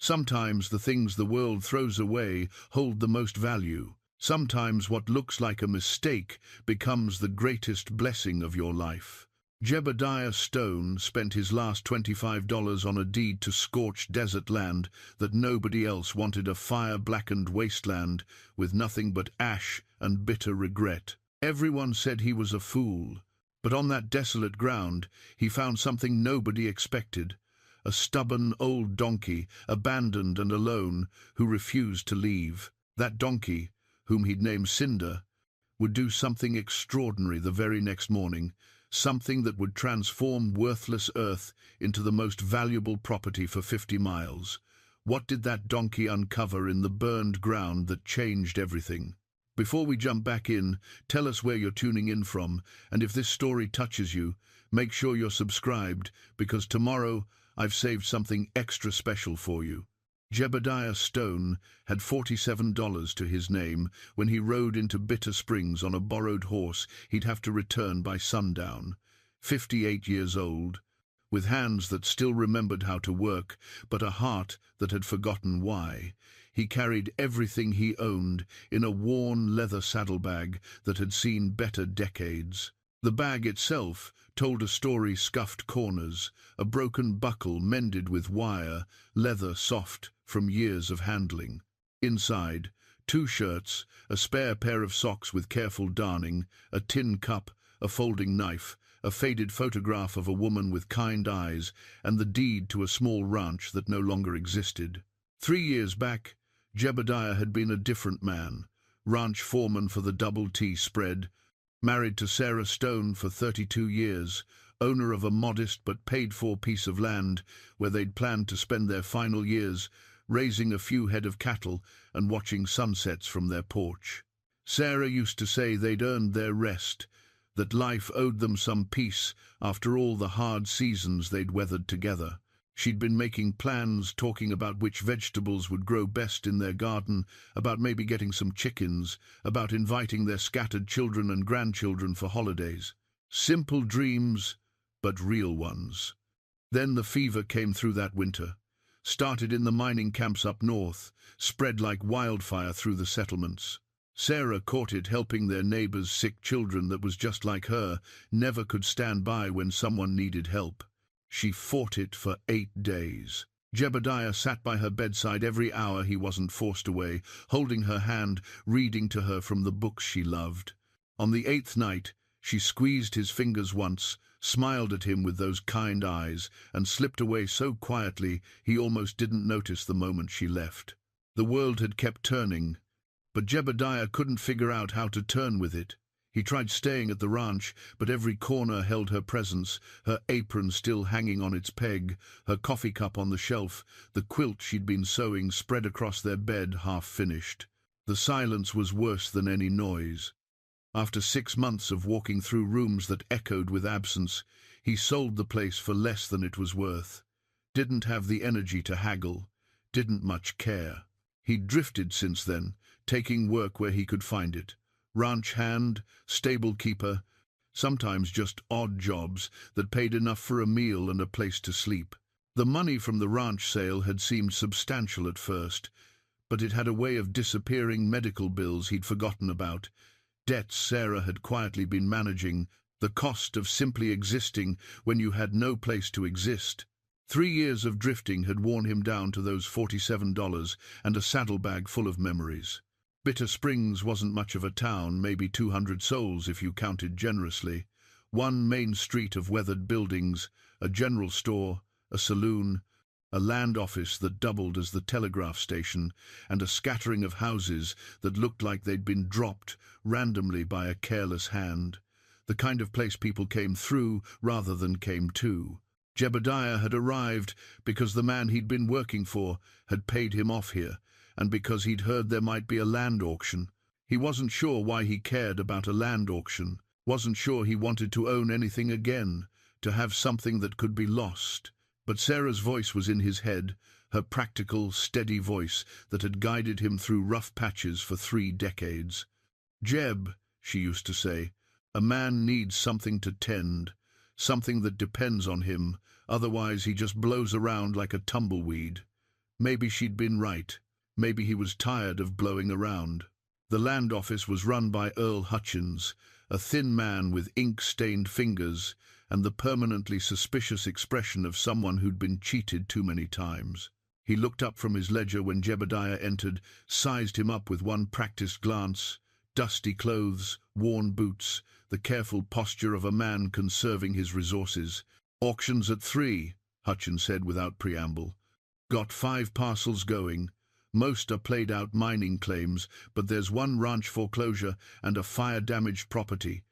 Sometimes the things the world throws away hold the most value. Sometimes what looks like a mistake becomes the greatest blessing of your life. Jebediah Stone spent his last $25 on a deed to scorched desert land that nobody else wanted, a fire-blackened wasteland with nothing but ash and bitter regret. Everyone said he was a fool, but on that desolate ground he found something nobody expected. A stubborn old donkey, abandoned and alone, who refused to leave. That donkey, whom he'd named Cinder, would do something extraordinary the very next morning, something that would transform worthless earth into the most valuable property for 50 miles. What did that donkey uncover in the burned ground that changed everything? Before we jump back in, tell us where you're tuning in from, and if this story touches you, make sure you're subscribed, because tomorrow I've saved something extra special for you. Jebediah Stone had $47 to his name when he rode into Bitter Springs on a borrowed horse he'd have to return by sundown. 58 years old, with hands that still remembered how to work, but a heart that had forgotten why. He carried everything he owned in a worn leather saddlebag that had seen better decades. The bag itself told a story: scuffed corners, a broken buckle mended with wire, leather soft from years of handling. Inside, 2 shirts, a spare pair of socks with careful darning, a tin cup, a folding knife, a faded photograph of a woman with kind eyes, and the deed to a small ranch that no longer existed. 3 years back, Jebediah had been a different man, ranch foreman for the Double T spread, married to Sarah Stone for 32 years, owner of a modest but paid-for piece of land where they'd planned to spend their final years, raising a few head of cattle and watching sunsets from their porch. Sarah used to say they'd earned their rest, that life owed them some peace after all the hard seasons they'd weathered together. She'd been making plans, talking about which vegetables would grow best in their garden, about maybe getting some chickens, about inviting their scattered children and grandchildren for holidays. Simple dreams, but real ones. Then the fever came through that winter. Started in the mining camps up north, spread like wildfire through the settlements. Sarah caught it helping their neighbors' sick children that was just like her, never could stand by when someone needed help. She fought it for 8 days. Jebediah sat by her bedside every hour he wasn't forced away, holding her hand, reading to her from the books she loved. On the 8th night, she squeezed his fingers once, smiled at him with those kind eyes, and slipped away so quietly he almost didn't notice the moment she left. The world had kept turning, but Jebediah couldn't figure out how to turn with it. He tried staying at the ranch, but every corner held her presence, her apron still hanging on its peg, her coffee cup on the shelf, the quilt she'd been sewing spread across their bed half finished. The silence was worse than any noise. After 6 months of walking through rooms that echoed with absence, he sold the place for less than it was worth. Didn't have the energy to haggle, didn't much care. He'd drifted since then, taking work where he could find it. Ranch hand, stable keeper, sometimes just odd jobs that paid enough for a meal and a place to sleep. The money from the ranch sale had seemed substantial at first, but it had a way of disappearing: medical bills he'd forgotten about, debts Sarah had quietly been managing, the cost of simply existing when you had no place to exist. 3 years of drifting had worn him down to those $47 and a saddlebag full of memories. Bitter Springs wasn't much of a town, maybe 200 souls if you counted generously. One main street of weathered buildings, a general store, a saloon, a land office that doubled as the telegraph station, and a scattering of houses that looked like they'd been dropped randomly by a careless hand. The kind of place people came through rather than came to. Jebediah had arrived because the man he'd been working for had paid him off here, and because he'd heard there might be a land auction. He wasn't sure why he cared about a land auction, wasn't sure he wanted to own anything again, to have something that could be lost. But Sarah's voice was in his head, her practical, steady voice that had guided him through rough patches for 3 decades. "Jeb," she used to say, "a man needs something to tend, something that depends on him, otherwise he just blows around like a tumbleweed. Maybe she'd been right. Maybe he was tired of blowing around. The land office was run by Earl Hutchins, a thin man with ink-stained fingers and the permanently suspicious expression of someone who'd been cheated too many times. He looked up from his ledger when Jebediah entered, sized him up with one practiced glance. Dusty clothes, worn boots, the careful posture of a man conserving his resources. "Auctions at 3, Hutchins said without preamble. "Got 5 parcels going. Most are played-out mining claims, but there's one ranch foreclosure and a fire-damaged property.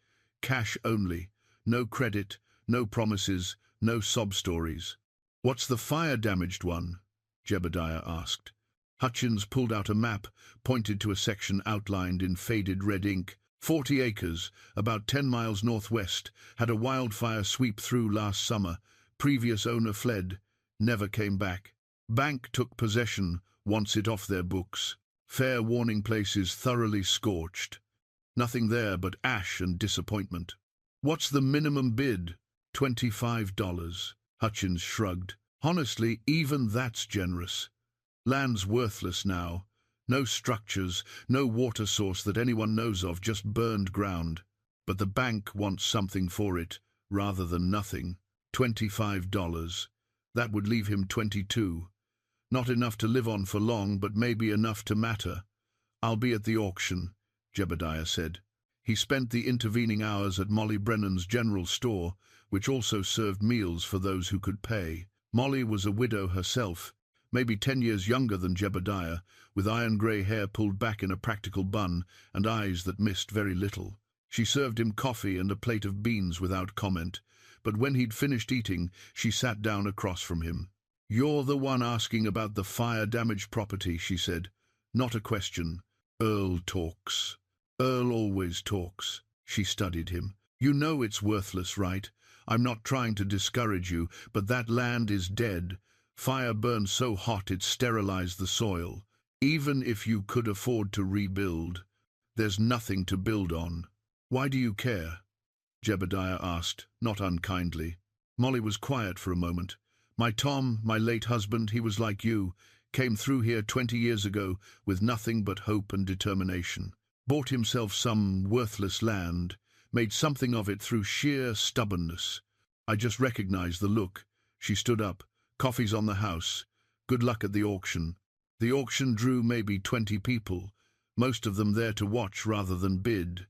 Cash only. No credit, no promises, no sob stories." "What's the fire-damaged one?" Jebediah asked. Hutchins pulled out a map, pointed to a section outlined in faded red ink. 40 acres, about 10 miles northwest, had a wildfire sweep through last summer. Previous owner fled, never came back. Bank took possession, wants it off their books. Fair warning place is thoroughly scorched. Nothing there but ash and disappointment. "What's the minimum bid?" $25. Hutchins shrugged. "Honestly, even that's generous. Land's worthless now. No structures, no water source that anyone knows of, just burned ground. But the bank wants something for it, rather than nothing. $25. That would leave him 22. Not enough to live on for long, but maybe enough to matter. "I'll be at the auction," Jebediah said. He spent the intervening hours at Molly Brennan's general store, which also served meals for those who could pay. Molly was a widow herself, maybe 10 years younger than Jebediah, with iron-grey hair pulled back in a practical bun and eyes that missed very little. She served him coffee and a plate of beans without comment, but when he'd finished eating, she sat down across from him. "You're the one asking about the fire-damaged property," she said. "Not a question. Earl talks. Earl always talks." She studied him. "You know it's worthless, right? I'm not trying to discourage you, but that land is dead. Fire burned so hot it sterilized the soil. Even if you could afford to rebuild, there's nothing to build on." "Why do you care?" Jebediah asked, not unkindly. Molly was quiet for a moment. "My Tom, my late husband, he was like you, came through here 20 years ago with nothing but hope and determination. Bought himself some worthless land, made something of it through sheer stubbornness. I just recognized the look." She stood up. "Coffee's on the house. Good luck at the auction." The auction drew maybe 20 people, most of them there to watch rather than bid.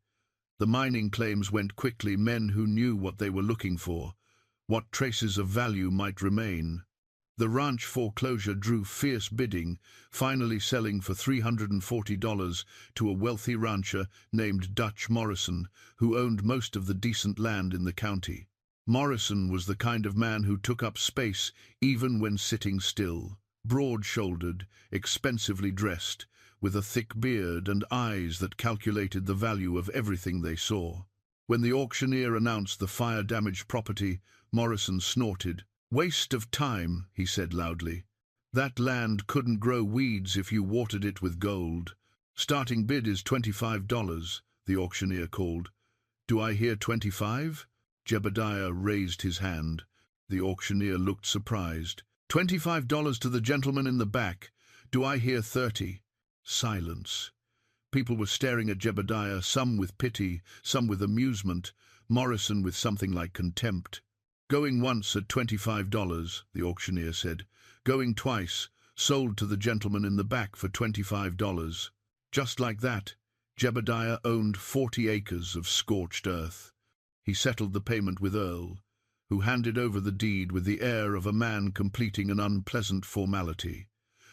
The mining claims went quickly, men who knew what they were looking for, what traces of value might remain. The ranch foreclosure drew fierce bidding, finally selling for $340 to a wealthy rancher named Dutch Morrison, who owned most of the decent land in the county. Morrison was the kind of man who took up space even when sitting still. Broad-shouldered, expensively dressed, with a thick beard and eyes that calculated the value of everything they saw. When the auctioneer announced the fire-damaged property, Morrison snorted. "Waste of time," he said loudly. "That land couldn't grow weeds if you watered it with gold." "Starting bid is $25, the auctioneer called. "Do I hear 25? Jebediah raised his hand. The auctioneer looked surprised. $25 to the gentleman in the back. Do I hear 30? Silence. People were staring at Jebediah, some with pity, some with amusement, Morrison with something like contempt. "Going once at $25, the auctioneer said. "Going twice, sold to the gentleman in the back for $25. Just like that, Jebediah owned 40 acres of scorched earth. He settled the payment with Earl, who handed over the deed with the air of a man completing an unpleasant formality.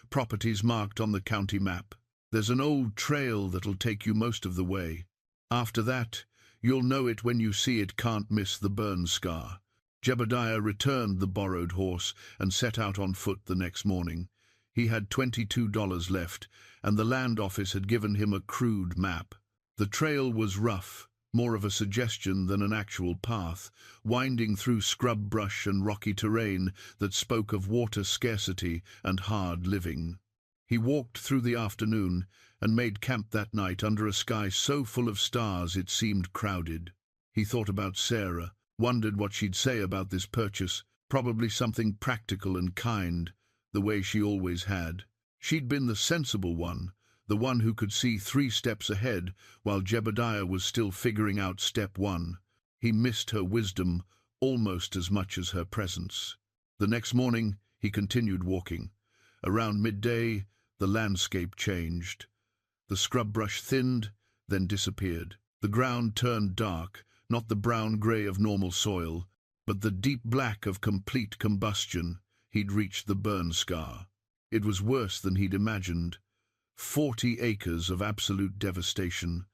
Properties marked on the county map. There's an old trail that'll take you most of the way. After that, you'll know it when you see it, can't miss the burn scar." Jebediah returned the borrowed horse and set out on foot the next morning. He had $22 left, and the land office had given him a crude map. The trail was rough, more of a suggestion than an actual path, winding through scrub brush and rocky terrain that spoke of water scarcity and hard living. He walked through the afternoon and made camp that night under a sky so full of stars it seemed crowded. He thought about Sarah, wondered what she'd say about this purchase, probably something practical and kind, the way she always had. She'd been the sensible one, the one who could see 3 steps ahead, while Jebediah was still figuring out step 1. He missed her wisdom almost as much as her presence. The next morning, he continued walking. Around midday, the landscape changed. The scrub brush thinned, then disappeared. The ground turned dark, not the brown-grey of normal soil, but the deep black of complete combustion. He'd reached the burn scar. It was worse than he'd imagined. 40 acres of absolute devastation.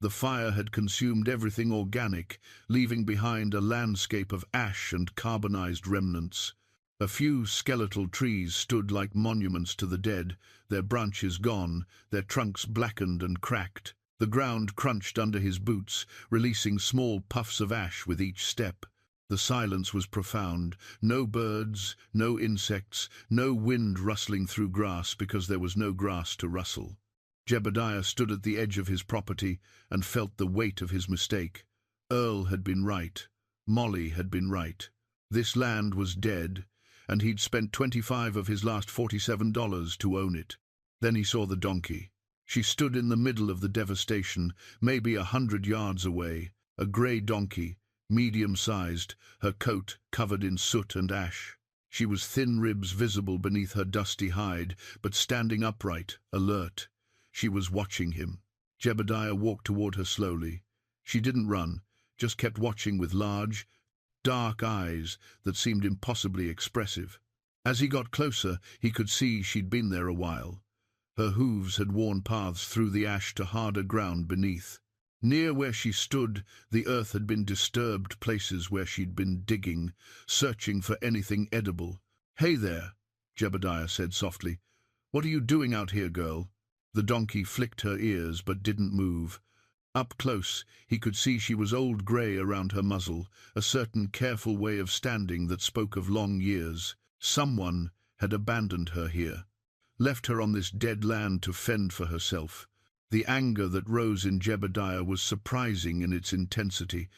The fire had consumed everything organic, leaving behind a landscape of ash and carbonized remnants. A few skeletal trees stood like monuments to the dead, their branches gone, their trunks blackened and cracked. The ground crunched under his boots, releasing small puffs of ash with each step. The silence was profound. No birds, no insects, no wind rustling through grass because there was no grass to rustle. Jebediah stood at the edge of his property and felt the weight of his mistake. Earl had been right. Molly had been right. This land was dead, and he'd spent $25 of his last $47 to own it. Then he saw the donkey. She stood in the middle of the devastation, maybe 100 yards away, a grey donkey, medium-sized, her coat covered in soot and ash. She was thin ribs visible beneath her dusty hide, but standing upright, alert. She was watching him. Jebediah walked toward her slowly. She didn't run, just kept watching with large, dark eyes that seemed impossibly expressive. As he got closer, he could see she'd been there a while. Her hooves had worn paths through the ash to harder ground beneath. Near where she stood, the earth had been disturbed, places where she'd been digging, searching for anything edible. "Hey there," Jebediah said softly. "What are you doing out here, girl?" The donkey flicked her ears but didn't move. Up close, he could see she was old grey around her muzzle, a certain careful way of standing that spoke of long years. Someone had abandoned her here, left her on this dead land to fend for herself. The anger that rose in Jebediah was surprising in its intensity.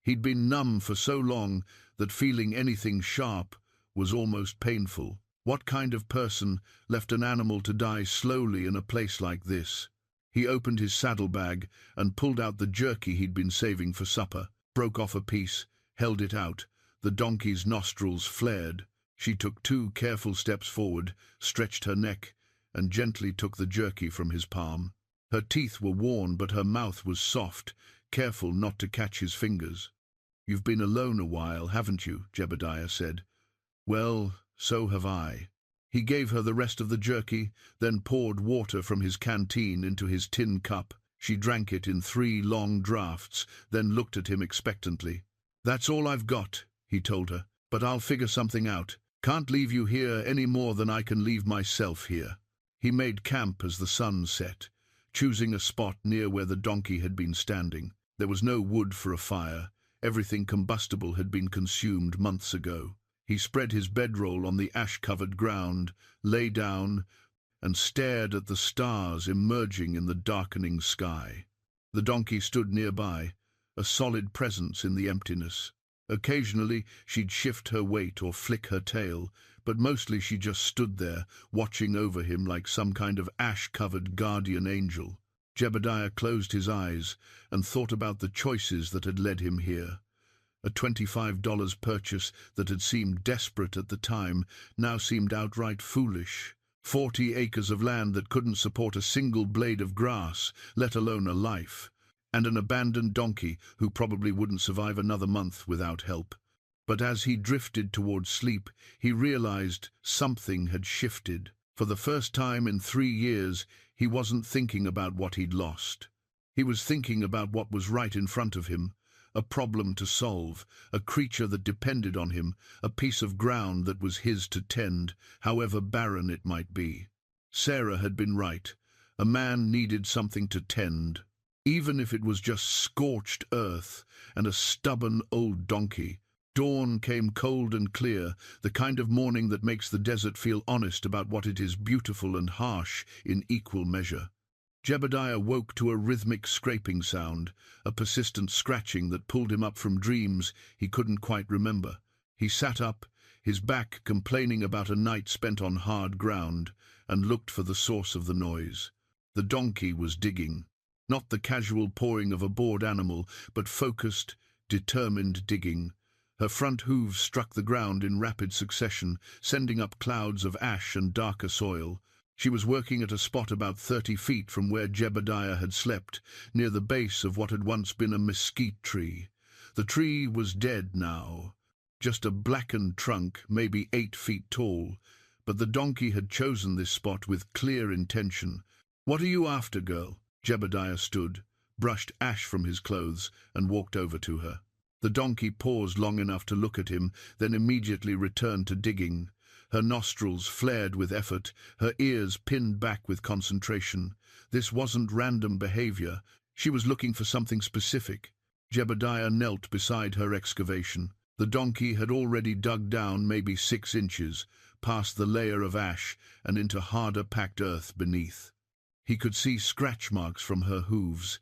He'd been numb for so long that feeling anything sharp was almost painful. What kind of person left an animal to die slowly in a place like this? He opened his saddlebag and pulled out the jerky he'd been saving for supper, broke off a piece, held it out. The donkey's nostrils flared. She took 2 careful steps forward, stretched her neck, and gently took the jerky from his palm. Her teeth were worn, but her mouth was soft, careful not to catch his fingers. "You've been alone a while, haven't you?" Jebediah said. "Well, so have I." He gave her the rest of the jerky, then poured water from his canteen into his tin cup. She drank it in 3 long draughts, then looked at him expectantly. "That's all I've got," he told her, "but I'll figure something out. Can't leave you here any more than I can leave myself here." He made camp as the sun set, choosing a spot near where the donkey had been standing. There was no wood for a fire. Everything combustible had been consumed months ago. He spread his bedroll on the ash-covered ground, lay down, and stared at the stars emerging in the darkening sky. The donkey stood nearby, a solid presence in the emptiness. Occasionally she'd shift her weight or flick her tail, but mostly she just stood there, watching over him like some kind of ash-covered guardian angel. Jebediah closed his eyes and thought about the choices that had led him here. A $25 purchase that had seemed desperate at the time now seemed outright foolish. 40 acres of land that couldn't support a single blade of grass, let alone a life. And an abandoned donkey who probably wouldn't survive another month without help. But as he drifted towards sleep, he realized something had shifted. For the first time in 3 years, he wasn't thinking about what he'd lost. He was thinking about what was right in front of him, a problem to solve, a creature that depended on him, a piece of ground that was his to tend, however barren it might be. Sarah had been right. A man needed something to tend, even if it was just scorched earth and a stubborn old donkey. Dawn came cold and clear, the kind of morning that makes the desert feel honest about what it is, beautiful and harsh in equal measure. Jebediah woke to a rhythmic scraping sound, a persistent scratching that pulled him up from dreams he couldn't quite remember. He sat up, his back complaining about a night spent on hard ground, and looked for the source of the noise. The donkey was digging. Not the casual pawing of a bored animal, but focused, determined digging. Her front hooves struck the ground in rapid succession, sending up clouds of ash and darker soil. She was working at a spot about 30 feet from where Jebediah had slept, near the base of what had once been a mesquite tree. The tree was dead now, just a blackened trunk, maybe 8 feet tall, but the donkey had chosen this spot with clear intention. "What are you after, girl?" Jebediah stood, brushed ash from his clothes, and walked over to her. The donkey paused long enough to look at him, then immediately returned to digging. Her nostrils flared with effort, her ears pinned back with concentration. This wasn't random behavior. She was looking for something specific. Jebediah knelt beside her excavation. The donkey had already dug down maybe 6 inches, past the layer of ash and into harder packed earth beneath. He could see scratch marks from her hooves,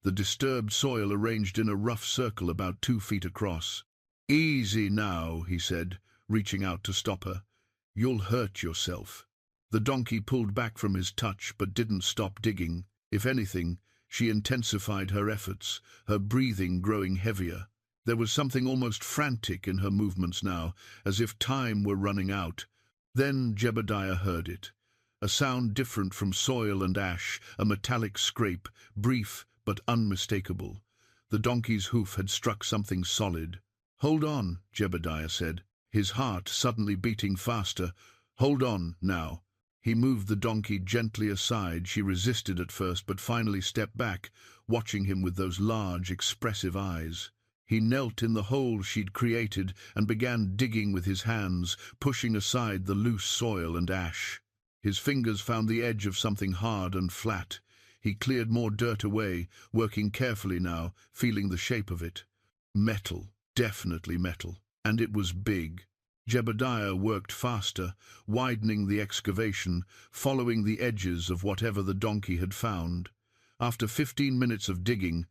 the disturbed soil arranged in a rough circle about 2 feet across. "Easy now," he said, reaching out to stop her. "You'll hurt yourself." The donkey pulled back from his touch but didn't stop digging. If anything, she intensified her efforts, her breathing growing heavier. There was something almost frantic in her movements now, as if time were running out. Then Jebediah heard it. A sound different from soil and ash, a metallic scrape, brief but unmistakable. The donkey's hoof had struck something solid. "Hold on," Jebediah said, his heart suddenly beating faster. "Hold on, now." He moved the donkey gently aside. She resisted at first, but finally stepped back, watching him with those large, expressive eyes. He knelt in the hole she'd created and began digging with his hands, pushing aside the loose soil and ash. His fingers found the edge of something hard and flat. He cleared more dirt away, working carefully now, feeling the shape of it. Metal, definitely metal, and it was big. Jebediah worked faster, widening the excavation, following the edges of whatever the donkey had found. After 15 minutes of digging,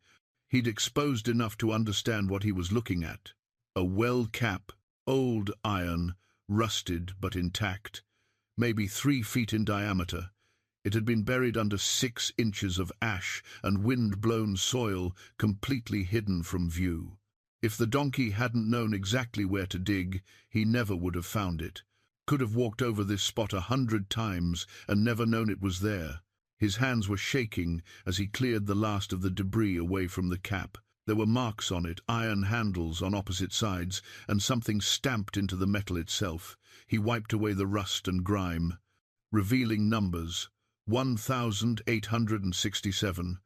he'd exposed enough to understand what he was looking at. A well cap, old iron, rusted but intact, maybe 3 feet in diameter. It had been buried under 6 inches of ash and wind-blown soil, completely hidden from view. If the donkey hadn't known exactly where to dig, he never would have found it. Could have walked over this spot 100 times and never known it was there. His hands were shaking as he cleared the last of the debris away from the cap. There were marks on it, iron handles on opposite sides, and something stamped into the metal itself. He wiped away the rust and grime, revealing numbers. 1,867.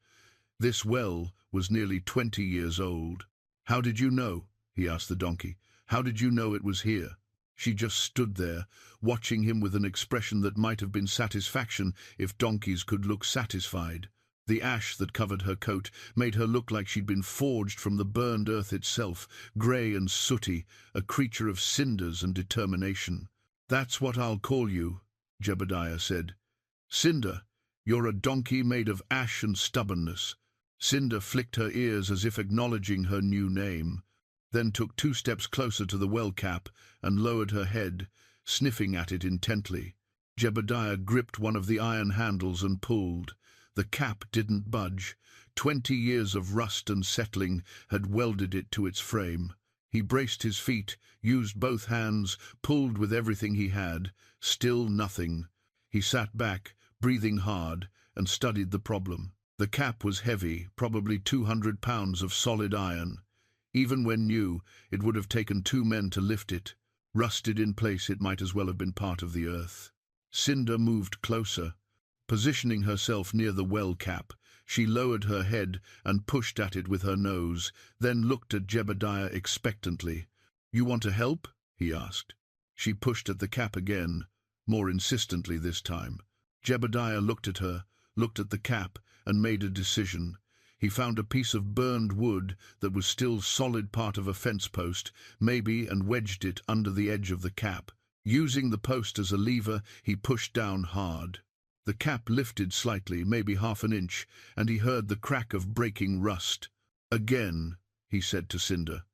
This well was nearly 20 years old. "How did you know?" he asked the donkey. "How did you know it was here?" She just stood there, watching him with an expression that might have been satisfaction if donkeys could look satisfied. The ash that covered her coat made her look like she'd been forged from the burned earth itself, grey and sooty, a creature of cinders and determination. "That's what I'll call you," Jebediah said. "Cinder, you're a donkey made of ash and stubbornness." Cinder flicked her ears as if acknowledging her new name, then took 2 steps closer to the well cap and lowered her head, sniffing at it intently. Jebediah gripped one of the iron handles and pulled. The cap didn't budge. 20 years of rust and settling had welded it to its frame. He braced his feet, used both hands, pulled with everything he had. Still nothing. He sat back, breathing hard, and studied the problem. The cap was heavy, probably 200 pounds of solid iron. Even when new, it would have taken 2 men to lift it. Rusted in place, it might as well have been part of the earth. Cinder moved closer. Positioning herself near the well cap, she lowered her head and pushed at it with her nose, then looked at Jebediah expectantly. "You want to help?" he asked. She pushed at the cap again, more insistently this time. Jebediah looked at her, looked at the cap, and made a decision. He found a piece of burned wood that was still solid part of a fence post, maybe, and wedged it under the edge of the cap. Using the post as a lever, he pushed down hard. The cap lifted slightly, maybe half an inch, and he heard the crack of breaking rust. "Again," he said to Cinder,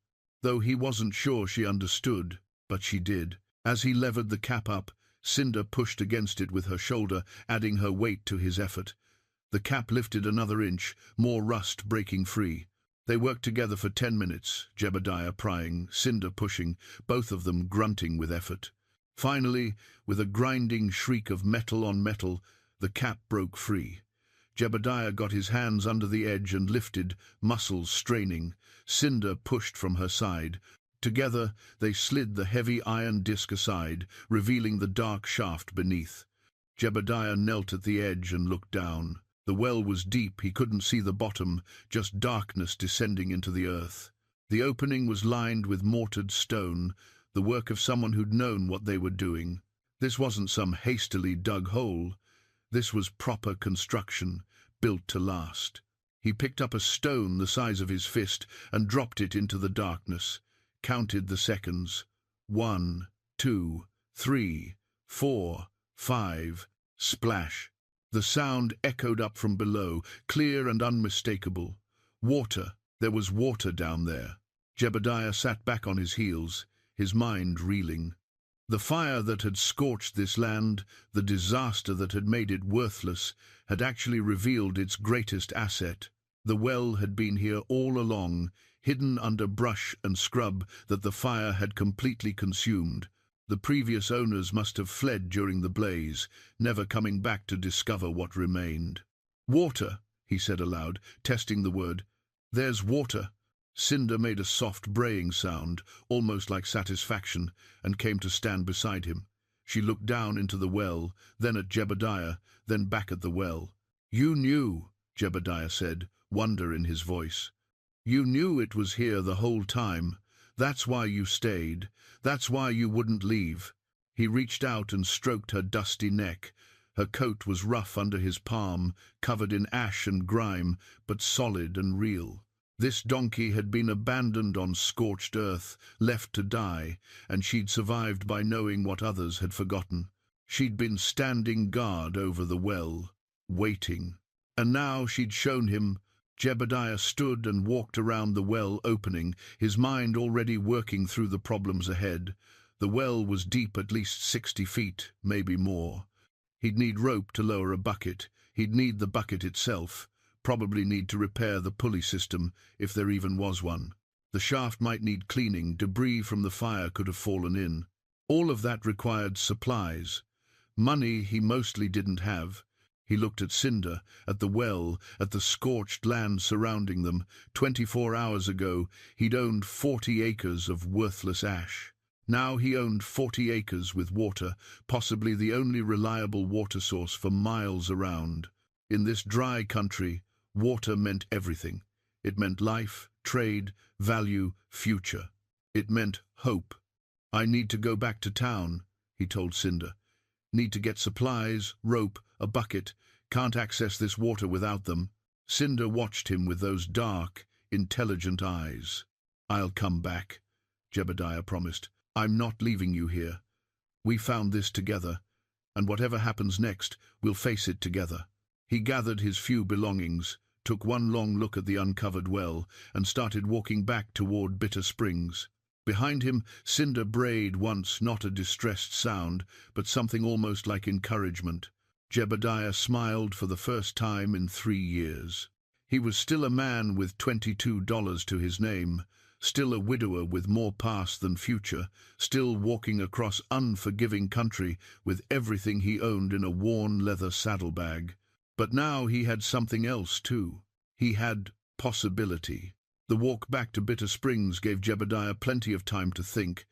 though he wasn't sure she understood, but she did. As he levered the cap up, Cinder pushed against it with her shoulder, adding her weight to his effort. The cap lifted another inch, more rust breaking free. They worked together for 10 minutes, Jebediah prying, Cinder pushing, both of them grunting with effort. Finally, with a grinding shriek of metal on metal, the cap broke free. Jebediah got his hands under the edge and lifted, muscles straining. Cinder pushed from her side. Together, they slid the heavy iron disc aside, revealing the dark shaft beneath. Jebediah knelt at the edge and looked down. The well was deep, he couldn't see the bottom, just darkness descending into the earth. The opening was lined with mortared stone, the work of someone who'd known what they were doing. This wasn't some hastily dug hole. This was proper construction, built to last. He picked up a stone the size of his fist and dropped it into the darkness, counted the seconds. 1, 2, 3, 4, 5, splash. The sound echoed up from below, clear and unmistakable. Water. There was water down there. Jebediah sat back on his heels, his mind reeling. The fire that had scorched this land, the disaster that had made it worthless, had actually revealed its greatest asset. The well had been here all along, hidden under brush and scrub that the fire had completely consumed. The previous owners must have fled during the blaze, never coming back to discover what remained. "Water," he said aloud, testing the word. "There's water." Cinder made a soft braying sound, almost like satisfaction, and came to stand beside him. She looked down into the well, then at Jebediah, then back at the well. "You knew," Jebediah said, wonder in his voice. "You knew it was here the whole time. That's why you stayed. That's why you wouldn't leave." He reached out and stroked her dusty neck. Her coat was rough under his palm, covered in ash and grime, but solid and real. This donkey had been abandoned on scorched earth, left to die, and she'd survived by knowing what others had forgotten. She'd been standing guard over the well, waiting. And now she'd shown him. Jebediah stood and walked around the well opening, his mind already working through the problems ahead. The well was deep at least 60 feet, maybe more. He'd need rope to lower a bucket. He'd need the bucket itself. Probably need to repair the pulley system, if there even was one. The shaft might need cleaning, debris from the fire could have fallen in. All of that required supplies. Money he mostly didn't have. He looked at Cinder, at the well, at the scorched land surrounding them. 24 hours ago, he'd owned 40 acres of worthless ash. Now he owned 40 acres with water, possibly the only reliable water source for miles around. In this dry country, water meant everything. It meant life, trade, value, future. It meant hope. "I need to go back to town," he told Cinder. "Need to get supplies, rope, a bucket. Can't access this water without them." Cinder watched him with those dark, intelligent eyes. "I'll come back," Jebediah promised. "I'm not leaving you here. We found this together, and whatever happens next, we'll face it together." He gathered his few belongings, took one long look at the uncovered well, and started walking back toward Bitter Springs. Behind him, Cinder brayed once, not a distressed sound, but something almost like encouragement. Jebediah smiled for the first time in 3 years. He was still a man with $22 to his name, still a widower with more past than future, still walking across unforgiving country with everything he owned in a worn leather saddlebag. But now he had something else, too. He had possibility. The walk back to Bitter Springs gave Jebediah plenty of time to think,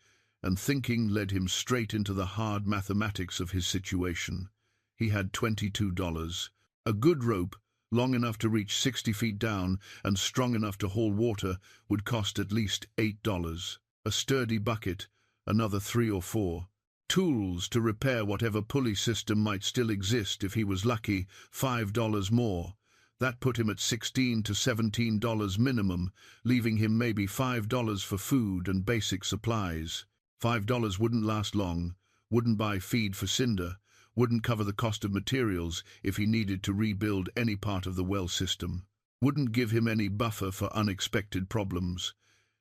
and thinking led him straight into the hard mathematics of his situation. He had $22. A good rope, long enough to reach 60 feet down and strong enough to haul water, would cost at least $8. A sturdy bucket, another 3 or 4. Tools to repair whatever pulley system might still exist if he was lucky, $5 more. That put him at $16 to $17 minimum, leaving him maybe $5 for food and basic supplies. $5 wouldn't last long, wouldn't buy feed for Cinder, wouldn't cover the cost of materials if he needed to rebuild any part of the well system, wouldn't give him any buffer for unexpected problems.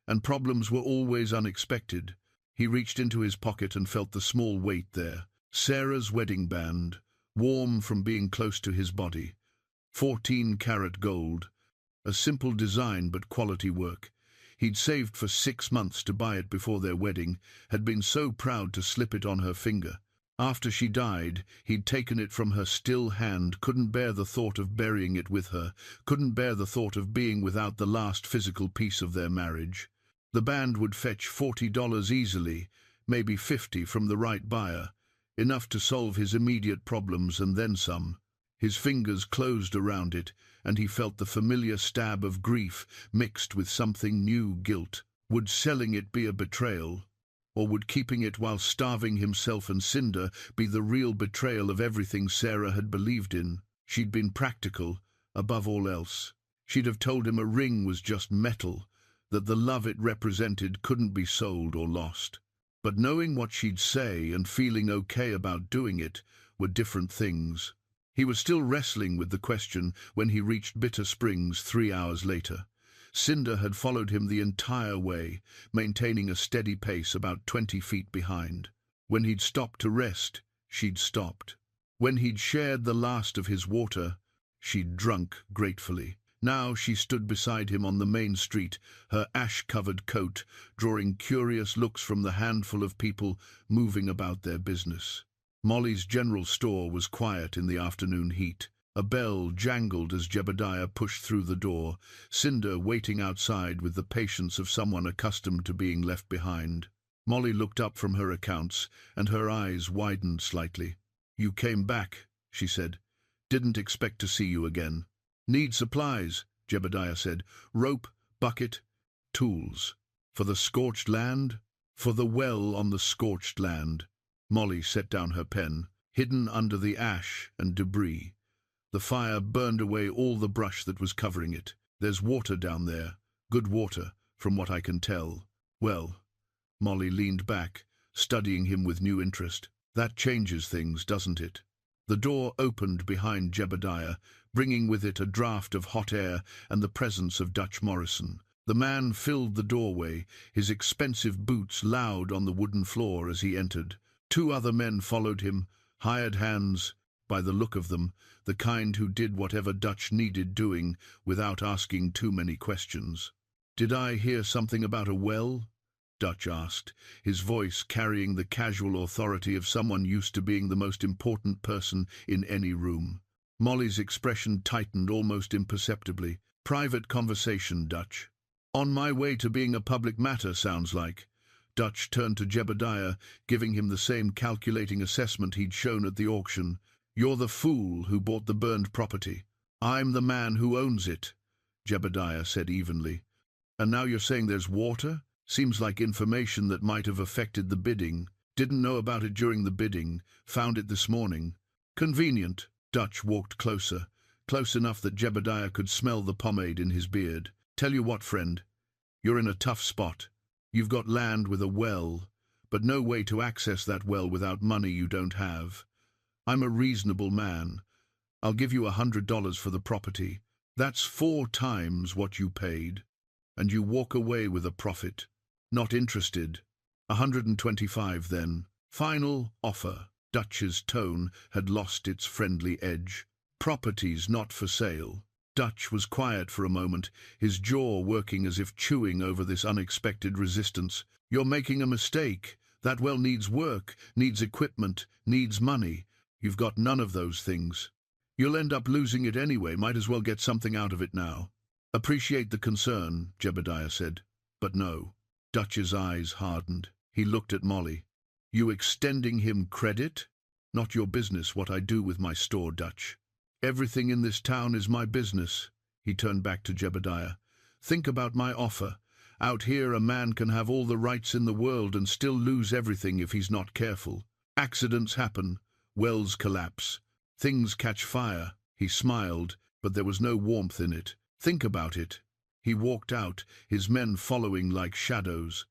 And problems were always unexpected. He reached into his pocket and felt the small weight there. Sarah's wedding band, warm from being close to his body. 14-carat gold. A simple design but quality work. He'd saved for 6 months to buy it before their wedding, had been so proud to slip it on her finger. After she died, he'd taken it from her still hand, couldn't bear the thought of burying it with her, couldn't bear the thought of being without the last physical piece of their marriage. The band would fetch $40 easily, maybe 50 from the right buyer, enough to solve his immediate problems and then some. His fingers closed around it, and he felt the familiar stab of grief mixed with something new guilt. Would selling it be a betrayal? Or would keeping it while starving himself and Cinder be the real betrayal of everything Sarah had believed in? She'd been practical, above all else. She'd have told him a ring was just metal, that the love it represented couldn't be sold or lost. But knowing what she'd say and feeling okay about doing it were different things. He was still wrestling with the question when he reached Bitter Springs 3 hours later. Cinder had followed him the entire way, maintaining a steady pace about 20 feet behind. When he'd stopped to rest, she'd stopped. When he'd shared the last of his water, she'd drunk gratefully. Now she stood beside him on the main street, her ash-covered coat drawing curious looks from the handful of people moving about their business. Molly's general store was quiet in the afternoon heat. A bell jangled as Jebediah pushed through the door, Cinder waiting outside with the patience of someone accustomed to being left behind. Molly looked up from her accounts, and her eyes widened slightly. "You came back," she said. "Didn't expect to see you again." "Need supplies," Jebediah said. "Rope, bucket, tools." "For the scorched land?" "For the well on the scorched land." Molly set down her pen, hidden under the ash and debris. The fire burned away all the brush that was covering it. "There's water down there, good water, from what I can tell." "Well," Molly leaned back, studying him with new interest. "That changes things, doesn't it?" The door opened behind Jebediah, bringing with it a draught of hot air and the presence of Dutch Morrison. The man filled the doorway, his expensive boots loud on the wooden floor as he entered. 2 other men followed him, hired hands, by the look of them, the kind who did whatever Dutch needed doing without asking too many questions. "Did I hear something about a well?" Dutch asked, his voice carrying the casual authority of someone used to being the most important person in any room. Molly's expression tightened almost imperceptibly. "Private conversation, Dutch." "On my way to being a public matter, sounds like." Dutch turned to Jebediah, giving him the same calculating assessment he'd shown at the auction. "You're the fool who bought the burned property." "I'm the man who owns it," Jebediah said evenly. "And now you're saying there's water? Seems like information that might have affected the bidding. Didn't know about it during the bidding. Found it this morning." "Convenient." Dutch walked closer, close enough that Jebediah could smell the pomade in his beard. "Tell you what, friend, you're in a tough spot. You've got land with a well, but no way to access that well without money you don't have. I'm a reasonable man. I'll give you $100 for the property. That's 4 times what you paid. And you walk away with a profit. Not interested. 125 then. Final offer." Dutch's tone had lost its friendly edge. "Property's not for sale." Dutch was quiet for a moment, his jaw working as if chewing over this unexpected resistance. "You're making a mistake. That well needs work, needs equipment, needs money. You've got none of those things. You'll end up losing it anyway, might as well get something out of it now." "Appreciate the concern," Jebediah said, "but no." Dutch's eyes hardened. He looked at Molly. "You extending him credit? Not your business what I do with my store, Dutch." "Everything in this town is my business." He turned back to Jebediah. "Think about my offer. Out here a man can have all the rights in the world and still lose everything if he's not careful. Accidents happen. Wells collapse. Things catch fire." He smiled, but there was no warmth in it. "Think about it." He walked out, his men following like shadows.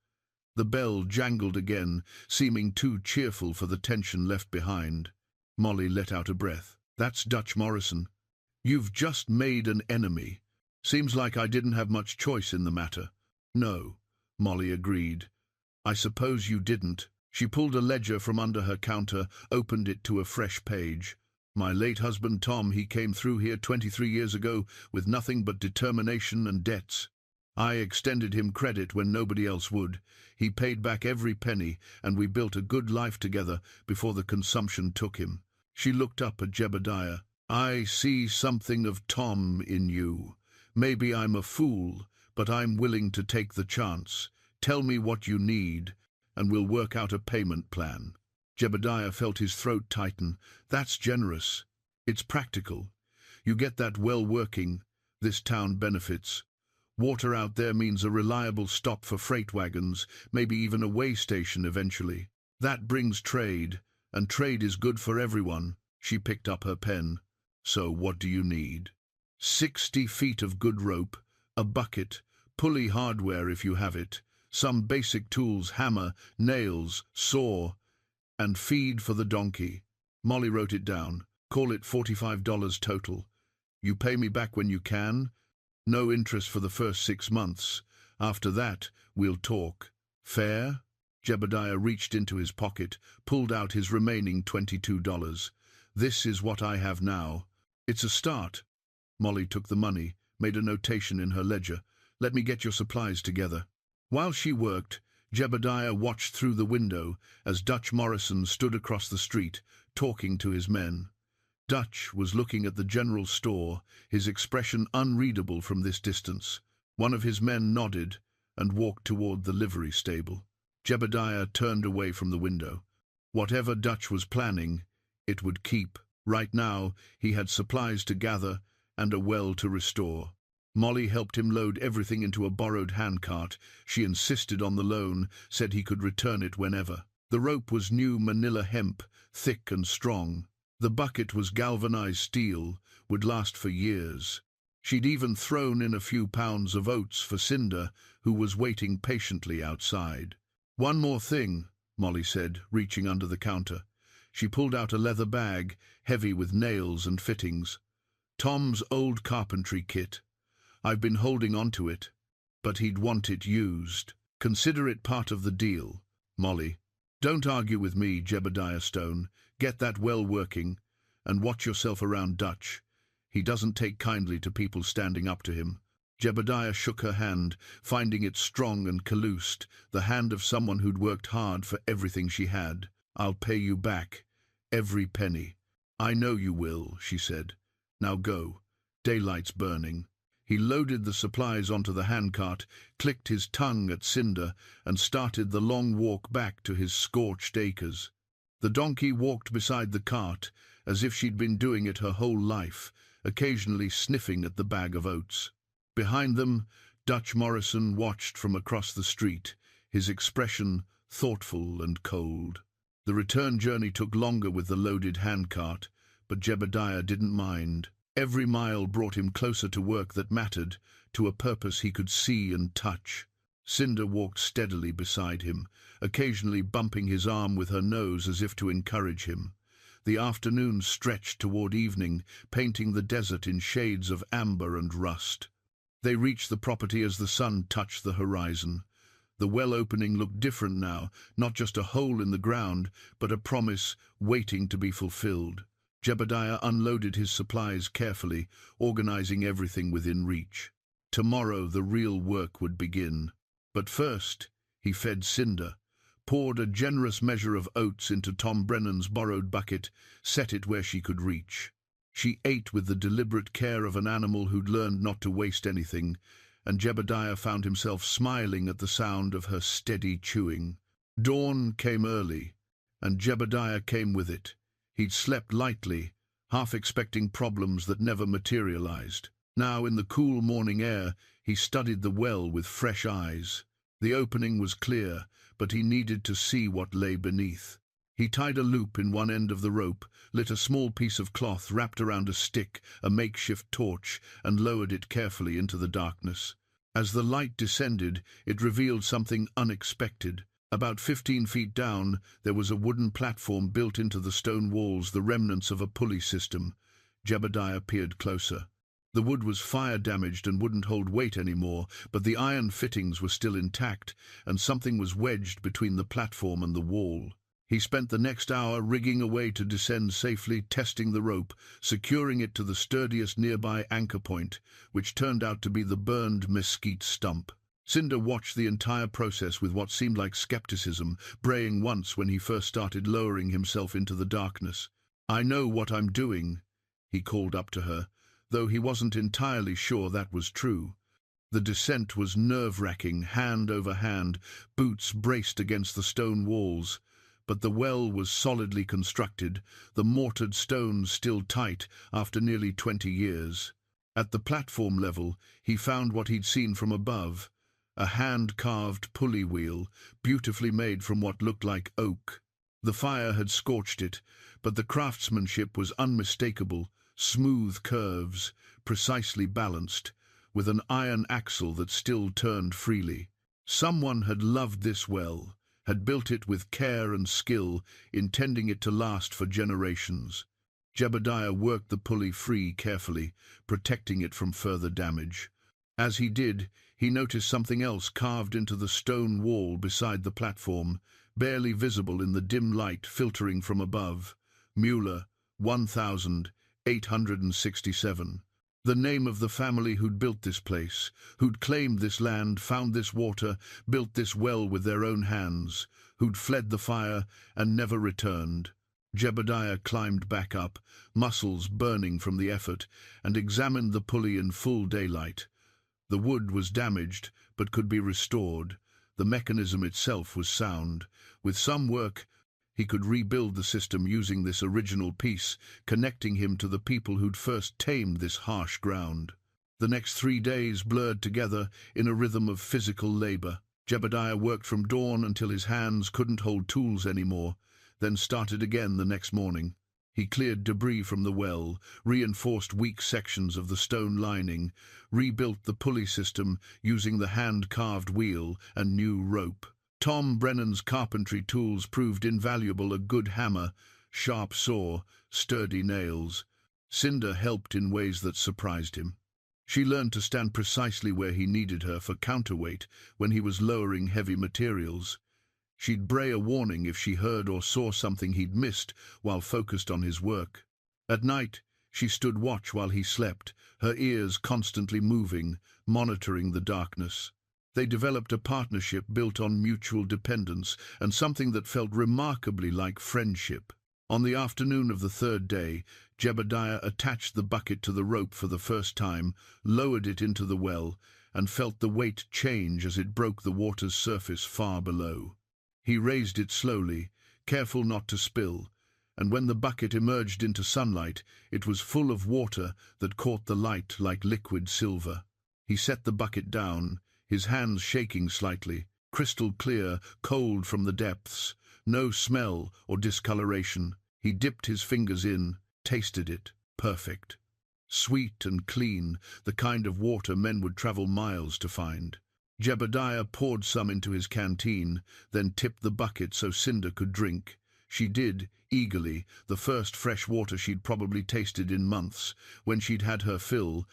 The bell jangled again, seeming too cheerful for the tension left behind. Molly let out a breath. "That's Dutch Morrison. You've just made an enemy. Seems like I didn't have much choice in the matter." "No," Molly agreed. I suppose you didn't. She pulled a ledger from under her counter, opened it to a fresh page. My late husband Tom, he came through here 23 years ago with nothing but determination and debts. I extended him credit when nobody else would. He paid back every penny, and we built a good life together before the consumption took him. She looked up at Jebediah. I see something of Tom in you. Maybe I'm a fool, but I'm willing to take the chance. Tell me what you need, and we'll work out a payment plan. Jebediah felt his throat tighten. That's generous. It's practical. You get that well working, this town benefits. Water out there means a reliable stop for freight wagons, maybe even a way station eventually. That brings trade, and trade is good for everyone. She picked up her pen. So what do you need? 60 feet of good rope, a bucket, pulley hardware if you have it, some basic tools, hammer, nails, saw, and feed for the donkey. Molly wrote it down. Call it $45 total. You pay me back when you can. No interest for the first 6 months. After that, we'll talk. Fair? Jebediah reached into his pocket, pulled out his remaining $22. This is what I have now. It's a start. Molly took the money, made a notation in her ledger. Let me get your supplies together. While she worked, Jebediah watched through the window as Dutch Morrison stood across the street, talking to his men. Dutch was looking at the general store, his expression unreadable from this distance. One of his men nodded and walked toward the livery stable. Jebediah turned away from the window. Whatever Dutch was planning, it would keep. Right now, he had supplies to gather and a well to restore. Molly helped him load everything into a borrowed handcart. She insisted on the loan, said he could return it whenever. The rope was new manila hemp, thick and strong. The bucket was galvanized steel, would last for years. She'd even thrown in a few pounds of oats for Cinder, who was waiting patiently outside. One more thing, Molly said, reaching under the counter. She pulled out a leather bag, heavy with nails and fittings. Tom's old carpentry kit. I've been holding on to it, but he'd want it used. Consider it part of the deal, Molly. Don't argue with me, Jebediah Stone. Get that well working, and watch yourself around Dutch. He doesn't take kindly to people standing up to him. Jebediah shook her hand, finding it strong and calloused, the hand of someone who'd worked hard for everything she had. I'll pay you back, every penny. I know you will, she said. Now go. Daylight's burning. He loaded the supplies onto the handcart, clicked his tongue at Cinder, and started the long walk back to his scorched acres. The donkey walked beside the cart, as if she'd been doing it her whole life, occasionally sniffing at the bag of oats. Behind them, Dutch Morrison watched from across the street, his expression thoughtful and cold. The return journey took longer with the loaded handcart, but Jebediah didn't mind. Every mile brought him closer to work that mattered, to a purpose he could see and touch. Cinder walked steadily beside him, occasionally bumping his arm with her nose as if to encourage him. The afternoon stretched toward evening, painting the desert in shades of amber and rust. They reached the property as the sun touched the horizon. The well opening looked different now, not just a hole in the ground, but a promise waiting to be fulfilled. Jebediah unloaded his supplies carefully, organizing everything within reach. Tomorrow the real work would begin. But first, he fed Cinder, poured a generous measure of oats into Tom Brennan's borrowed bucket, set it where she could reach. She ate with the deliberate care of an animal who'd learned not to waste anything, and Jebediah found himself smiling at the sound of her steady chewing. Dawn came early, and Jebediah came with it. He'd slept lightly, half expecting problems that never materialized. Now, in the cool morning air, he studied the well with fresh eyes. The opening was clear, but he needed to see what lay beneath. He tied a loop in one end of the rope, lit a small piece of cloth wrapped around a stick, a makeshift torch, and lowered it carefully into the darkness. As the light descended, it revealed something unexpected. About 15 feet down, there was a wooden platform built into the stone walls, the remnants of a pulley system. Jebediah peered closer. The wood was fire damaged and wouldn't hold weight anymore, but the iron fittings were still intact, and something was wedged between the platform and the wall. He spent the next hour rigging away to descend safely, testing the rope, securing it to the sturdiest nearby anchor point, which turned out to be the burned mesquite stump. Cinder watched the entire process with what seemed like skepticism, braying once when he first started lowering himself into the darkness. "I know what I'm doing," he called up to her, though he wasn't entirely sure that was true. The descent was nerve-wracking, hand over hand, boots braced against the stone walls. But the well was solidly constructed, the mortared stones still tight after nearly 20 years. At the platform level, he found what he'd seen from above, a hand-carved pulley wheel, beautifully made from what looked like oak. The fire had scorched it, but the craftsmanship was unmistakable, smooth curves, precisely balanced, with an iron axle that still turned freely. Someone had loved this well, had built it with care and skill, intending it to last for generations. Jebediah worked the pulley free carefully, protecting it from further damage. As he did, he noticed something else carved into the stone wall beside the platform, barely visible in the dim light filtering from above. Mueller, 1867. The name of the family who'd built this place, who'd claimed this land, found this water, built this well with their own hands, who'd fled the fire and never returned. Jebediah climbed back up, muscles burning from the effort, and examined the pulley in full daylight. The wood was damaged, but could be restored. The mechanism itself was sound. With some work, he could rebuild the system using this original piece, connecting him to the people who'd first tamed this harsh ground. The next 3 days blurred together in a rhythm of physical labor. Jebediah worked from dawn until his hands couldn't hold tools anymore, then started again the next morning. He cleared debris from the well, reinforced weak sections of the stone lining, rebuilt the pulley system using the hand-carved wheel and new rope. Tom Brennan's carpentry tools proved invaluable: a good hammer, sharp saw, sturdy nails. Cinder helped in ways that surprised him. She learned to stand precisely where he needed her for counterweight when he was lowering heavy materials. She'd bray a warning if she heard or saw something he'd missed while focused on his work. At night, she stood watch while he slept, her ears constantly moving, monitoring the darkness. They developed a partnership built on mutual dependence and something that felt remarkably like friendship. On the afternoon of the 3rd day, Jebediah attached the bucket to the rope for the first time, lowered it into the well, and felt the weight change as it broke the water's surface far below. He raised it slowly, careful not to spill, and when the bucket emerged into sunlight, it was full of water that caught the light like liquid silver. He set the bucket down, his hands shaking slightly, crystal clear, cold from the depths, no smell or discoloration. He dipped his fingers in, tasted it. Perfect. Sweet and clean, the kind of water men would travel miles to find. Jebediah poured some into his canteen, then tipped the bucket so Cinder could drink. She did, eagerly, the first fresh water she'd probably tasted in months. When she'd had her fill,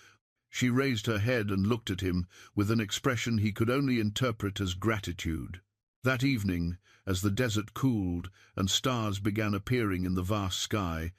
she raised her head and looked at him with an expression he could only interpret as gratitude. That evening, as the desert cooled and stars began appearing in the vast sky,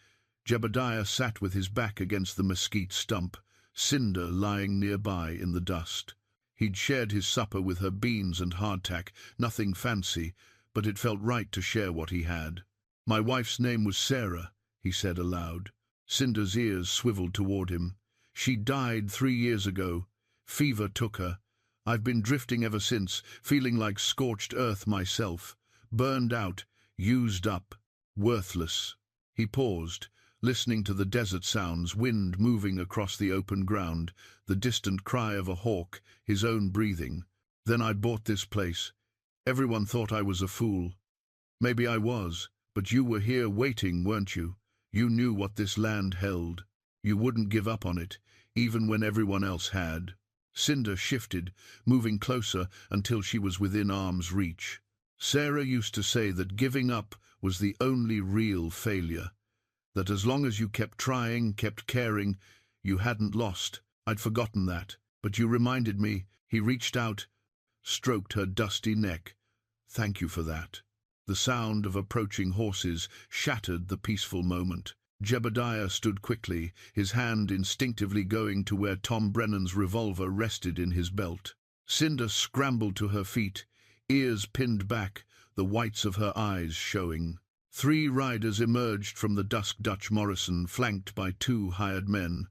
Jebediah sat with his back against the mesquite stump, Cinder lying nearby in the dust. He'd shared his supper with her, beans and hardtack, nothing fancy, but it felt right to share what he had. "My wife's name was Sarah," he said aloud. Cinder's ears swiveled toward him. "She died 3 years ago. Fever took her. I've been drifting ever since, feeling like scorched earth myself, burned out, used up, worthless." He paused, listening to the desert sounds, wind moving across the open ground, the distant cry of a hawk, his own breathing. "Then I bought this place. Everyone thought I was a fool. Maybe I was, but you were here waiting, weren't you? You knew what this land held. You wouldn't give up on it, even when everyone else had." Cinder shifted, moving closer until she was within arm's reach. "Sarah used to say that giving up was the only real failure, that as long as you kept trying, kept caring, you hadn't lost. I'd forgotten that, but you reminded me. He reached out, stroked her dusty neck. Thank you for that. The sound of approaching horses shattered the peaceful moment. Jebediah stood quickly, his hand instinctively going to where Tom Brennan's revolver rested in his belt. Cinder scrambled to her feet, ears pinned back, the whites of her eyes showing. 3 riders emerged from the dusk Dutch Morrison, flanked by 2 hired men.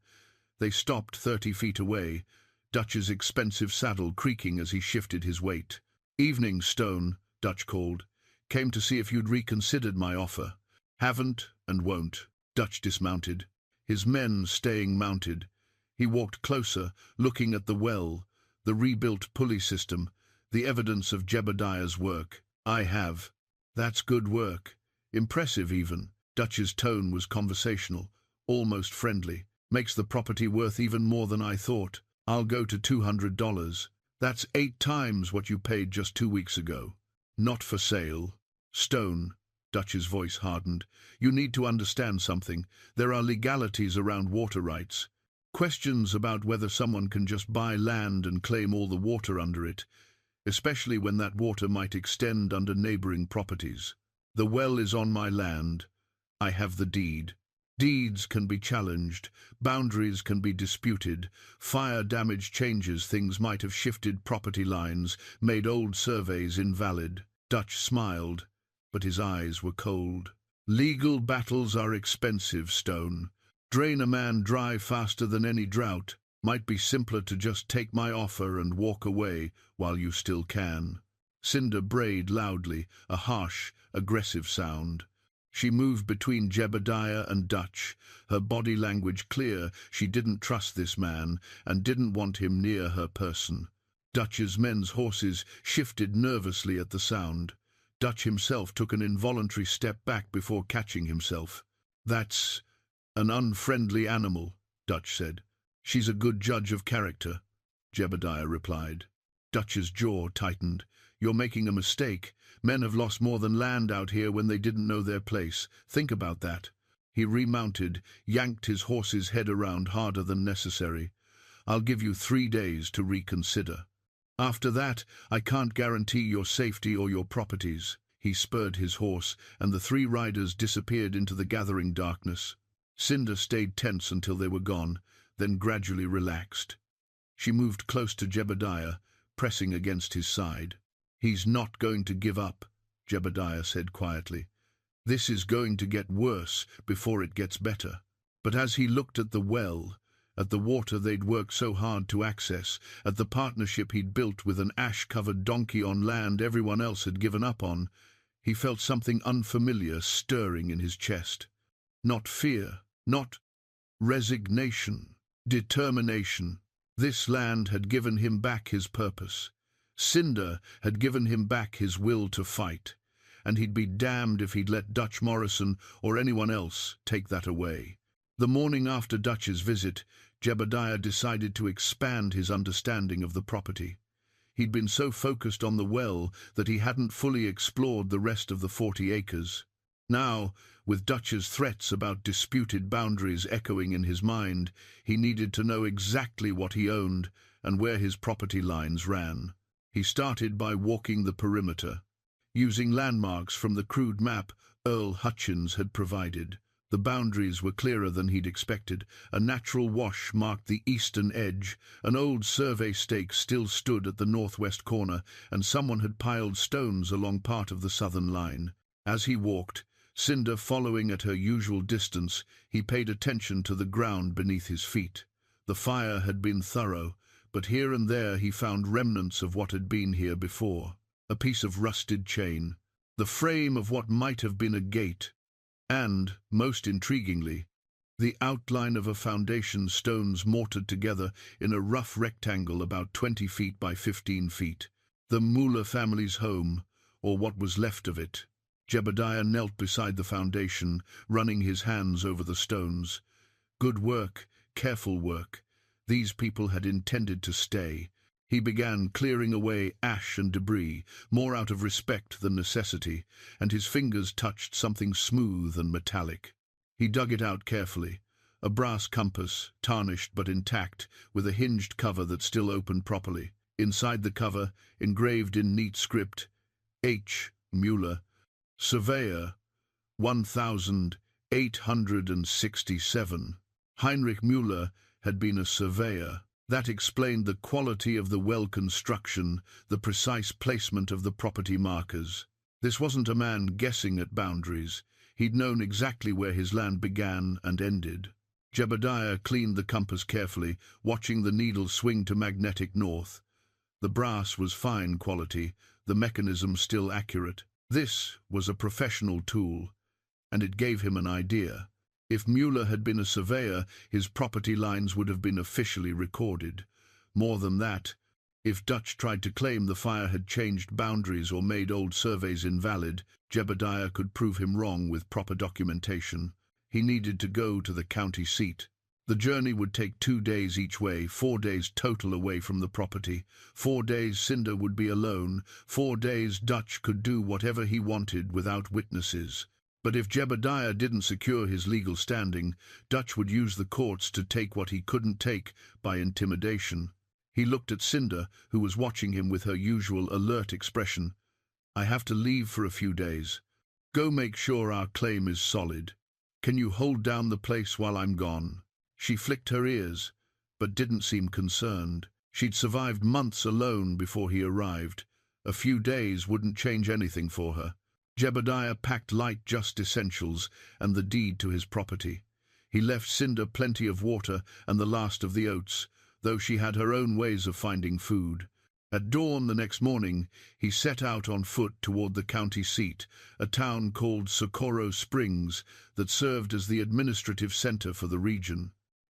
They stopped 30 feet away, Dutch's expensive saddle creaking as he shifted his weight. "Evening, Stone," Dutch called. "Came to see if you'd reconsidered my offer." "Haven't and won't." Dutch dismounted, his men staying mounted. He walked closer, looking at the well, the rebuilt pulley system, the evidence of Jebediah's work. "I have." "That's good work. Impressive, even." Dutch's tone was conversational, almost friendly. "Makes the property worth even more than I thought. I'll go to $200. That's 8 times what you paid just 2 weeks ago." "Not for sale." "Stone," Dutch's voice hardened, "you need to understand something. There are legalities around water rights. Questions about whether someone can just buy land and claim all the water under it, especially when that water might extend under neighboring properties. The well is on my land. I have the deed. Deeds can be challenged, boundaries can be disputed, fire damage changes things, might have shifted property lines, made old surveys invalid." Dutch smiled, but his eyes were cold. "Legal battles are expensive, Stone. Drain a man dry faster than any drought. Might be simpler to just take my offer and walk away while you still can." Cinder brayed loudly, a harsh, aggressive sound. She moved between Jebediah and Dutch, her body language clear. She didn't trust this man and didn't want him near her person. Dutch's men's horses shifted nervously at the sound. Dutch himself took an involuntary step back before catching himself. "That's an unfriendly animal," Dutch said. "She's a good judge of character," Jebediah replied. Dutch's jaw tightened. "You're making a mistake. Men have lost more than land out here when they didn't know their place. Think about that." He remounted, yanked his horse's head around harder than necessary. "I'll give you 3 days to reconsider. After that, I can't guarantee your safety or your properties." He spurred his horse, and the 3 riders disappeared into the gathering darkness. Cinder stayed tense until they were gone, then gradually relaxed. She moved close to Jebediah, pressing against his side. "He's not going to give up," Jebediah said quietly. "This is going to get worse before it gets better." But as he looked at the well, at the water they'd worked so hard to access, at the partnership he'd built with an ash-covered donkey on land everyone else had given up on, he felt something unfamiliar stirring in his chest. Not fear, not resignation, determination. This land had given him back his purpose. Cinder had given him back his will to fight, and he'd be damned if he'd let Dutch Morrison or anyone else take that away. The morning after Dutch's visit, Jebediah decided to expand his understanding of the property. He'd been so focused on the well that he hadn't fully explored the rest of the 40 acres. Now, with Dutch's threats about disputed boundaries echoing in his mind, he needed to know exactly what he owned and where his property lines ran. He started by walking the perimeter, using landmarks from the crude map Earl Hutchins had provided. The boundaries were clearer than he'd expected. A natural wash marked the eastern edge, an old survey stake still stood at the northwest corner, and someone had piled stones along part of the southern line. As he walked, Cinder following at her usual distance, he paid attention to the ground beneath his feet. The fire had been thorough, but here and there he found remnants of what had been here before. A piece of rusted chain, the frame of what might have been a gate, and, most intriguingly, the outline of a foundation, stones mortared together in a rough rectangle about 20 feet by 15 feet. The Muller family's home, or what was left of it. Jebediah knelt beside the foundation, running his hands over the stones. Good work, careful work. These people had intended to stay. He began clearing away ash and debris, more out of respect than necessity, and his fingers touched something smooth and metallic. He dug it out carefully, A brass compass, tarnished but intact, with a hinged cover that still opened properly. Inside the cover, engraved in neat script, H. Mueller, Surveyor, 1867. Heinrich Mueller had been a surveyor. That explained the quality of the well construction, the precise placement of the property markers. This wasn't a man guessing at boundaries. He'd known exactly where his land began and ended. Jebediah cleaned the compass carefully, watching the needle swing to magnetic north. The brass was fine quality, the mechanism still accurate. This was a professional tool, and it gave him an idea. If Mueller had been a surveyor, his property lines would have been officially recorded. More than that, if Dutch tried to claim the fire had changed boundaries or made old surveys invalid, Jebediah could prove him wrong with proper documentation. He needed to go to the county seat. The journey would take 2 days each way, 4 days total away from the property. 4 days Cinder would be alone. 4 days Dutch could do whatever he wanted without witnesses. But if Jebediah didn't secure his legal standing, Dutch would use the courts to take what he couldn't take by intimidation. He looked at Cinder, who was watching him with her usual alert expression. "I have to leave for a few days. Go make sure our claim is solid. Can you hold down the place while I'm gone?" She flicked her ears, but didn't seem concerned. She'd survived months alone before he arrived. A few days wouldn't change anything for her. Jebediah packed light just essentials and the deed to his property. He left Cinder plenty of water and the last of the oats, though she had her own ways of finding food. At dawn the next morning, he set out on foot toward the county seat, a town called Socorro Springs that served as the administrative center for the region.